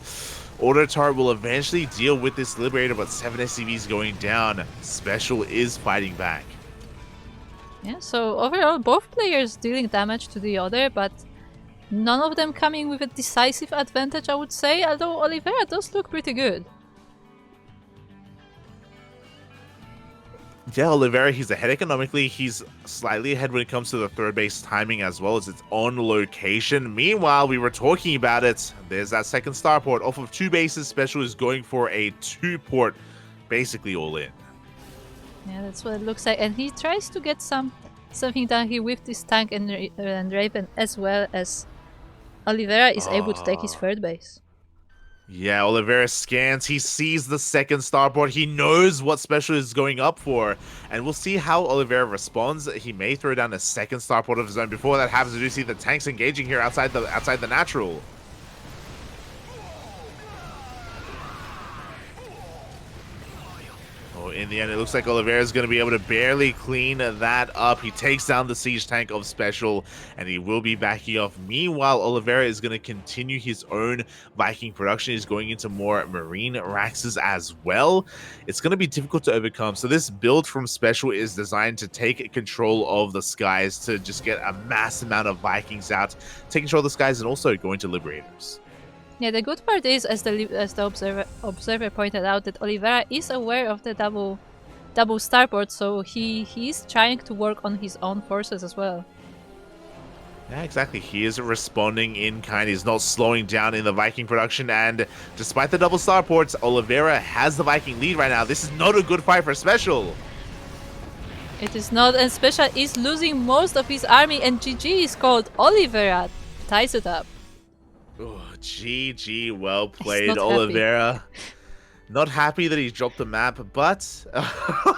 Auto turret will eventually deal with this Liberator, but 7 SCVs going down. Special is fighting back. Yeah, so overall, both players dealing damage to the other, but none of them coming with a decisive advantage, I would say, although Oliveira does look pretty good. Yeah, Oliveira, he's ahead economically. He's slightly ahead when it comes to the third base timing as well as its on location. Meanwhile, we were talking about it. There's that second starport. Off of 2 bases, Special is going for a 2-port, basically all in. Yeah, that's what it looks like. And he tries to get something done here with this tank and Raven, as well as Oliveira is able to take his third base. Yeah, Oliveira scans. He sees the second starport. He knows what Special is going up for. And we'll see how Oliveira responds. He may throw down a second starport of his own. Before that happens, we do see the tanks engaging here outside the natural. In the end, it looks like Oliveira is going to be able to barely clean that up. He takes down the siege tank of Special, and he will be backing off. Meanwhile, Oliveira is going to continue his own Viking production. He's going into more Marine Raxes as well. It's going to be difficult to overcome. So this build from Special is designed to take control of the skies, to just get a mass amount of Vikings out, take control of the skies, and also go into Liberators. Yeah, the good part is, as the observer pointed out, that Oliveira is aware of the double starport, so he's trying to work on his own forces as well. Yeah, exactly. He is responding in kind. He's not slowing down in the Viking production, and despite the double starports, Oliveira has the Viking lead right now. This is not a good fight for Special. It is not, and Special is losing most of his army, and GG is called. Oliveira ties it up. Oh, GG, well played, Oliveira. Not happy that he dropped the map, but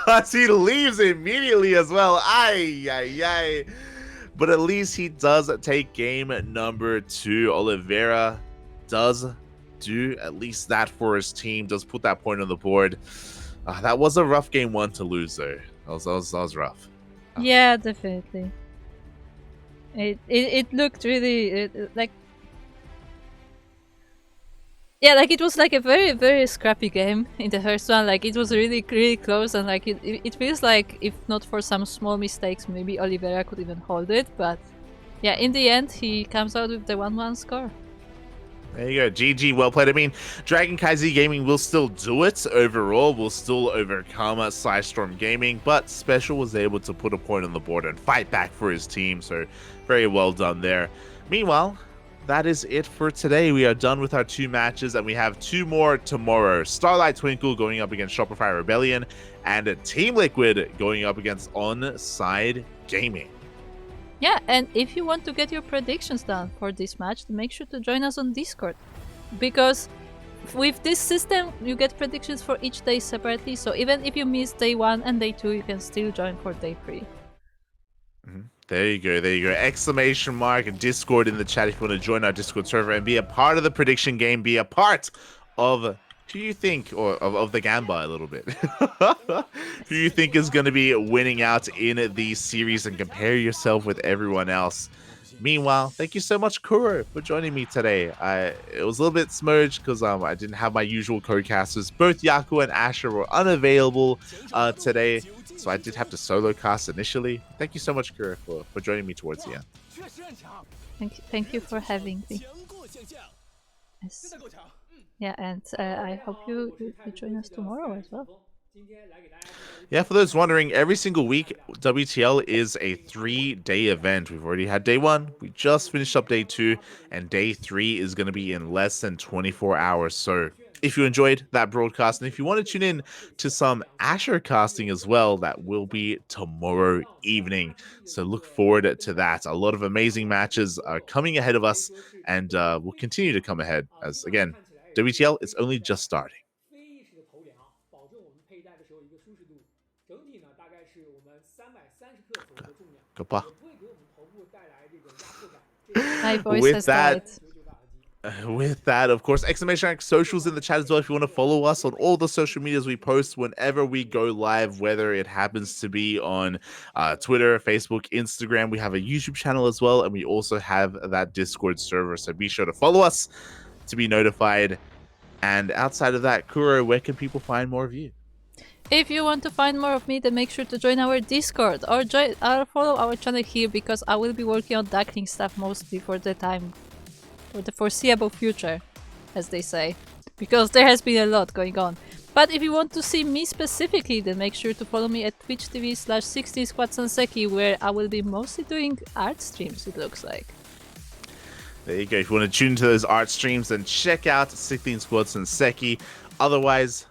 as he leaves immediately as well. Ay. But at least he does take game number 2. Oliveira does do at least that for his team, does put that point on the board. That was a rough game 1 to lose, though. That was rough. Yeah, definitely. It looked really like. Yeah, like it was like a very, very scrappy game in the first one. Like it was really, really close, and like it feels like if not for some small mistakes, maybe Oliveira could even hold it. But yeah, in the end, he comes out with the 1-1 score. There you go. GG, well played. I mean, DKZ Gaming will still do it overall. Will still overcome PSISTORM Gaming, but Special was able to put a point on the board and fight back for his team. So very well done there. Meanwhile, that is it for today. We are done with our 2 matches, and we have 2 more tomorrow. Starlight Twinkle going up against Shopify Rebellion, and Team Liquid going up against Onside Gaming. Yeah, and if you want to get your predictions done for this match, make sure to join us on Discord. Because with this system, you get predictions for each day separately, so even if you miss day 1 and day 2, you can still join for day 3. There you go, there you go. Exclamation mark and Discord in the chat if you want to join our Discord server and be a part of the prediction game, be a part of who you think, or of the Gamba a little bit, who you think is going to be winning out in the series, and compare yourself with everyone else. Meanwhile, thank you so much, Kuro, for joining me today. It was a little bit smudged because I didn't have my usual co-casters. Both Yaku and Asher were unavailable today, so I did have to solo cast initially. Thank you so much, Kuro, for joining me towards the end. Thank you for having me. Yes. Yeah, and I hope you join us tomorrow as well. Yeah, for those wondering, every single week, WTL is a 3-day event. We've already had day 1, we just finished up day 2, and day 3 is going to be in less than 24 hours. So if you enjoyed that broadcast, and if you want to tune in to some Asher casting as well, that will be tomorrow evening. So look forward to that. A lot of amazing matches are coming ahead of us, and will continue to come ahead, as again, WTL is only just starting. Goodbye. My voice has died. With that, of course, exclamation mark socials in the chat as well if you want to follow us on all the social medias we post whenever we go live, whether it happens to be on Twitter, Facebook, Instagram. We have a YouTube channel as well, and we also have that Discord server, so be sure to follow us to be notified. And outside of that, Kuro, where can people find more of you? If you want to find more of me, then make sure to join our Discord or follow our channel here, because I will be working on Duckling stuff mostly for the foreseeable future, as they say, because there has been a lot going on. But if you want to see me specifically, then make sure to follow me at twitch.tv/16squadsanseki, where I will be mostly doing art streams, it looks like. There you go. If you want to tune into those art streams, then check out 16 Squads and Seki. Otherwise,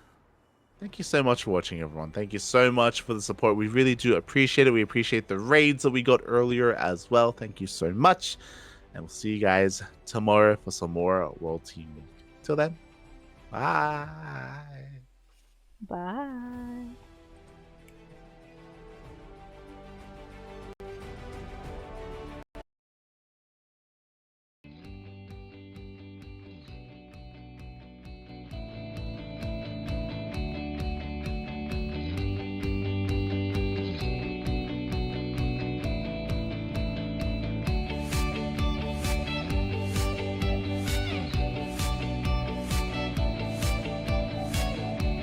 thank you so much for watching, everyone. Thank you so much for the support. We really do appreciate it. We appreciate the raids that we got earlier as well. Thank you so much. And we'll see you guys tomorrow for some more World Team Week. Till then, bye. Bye.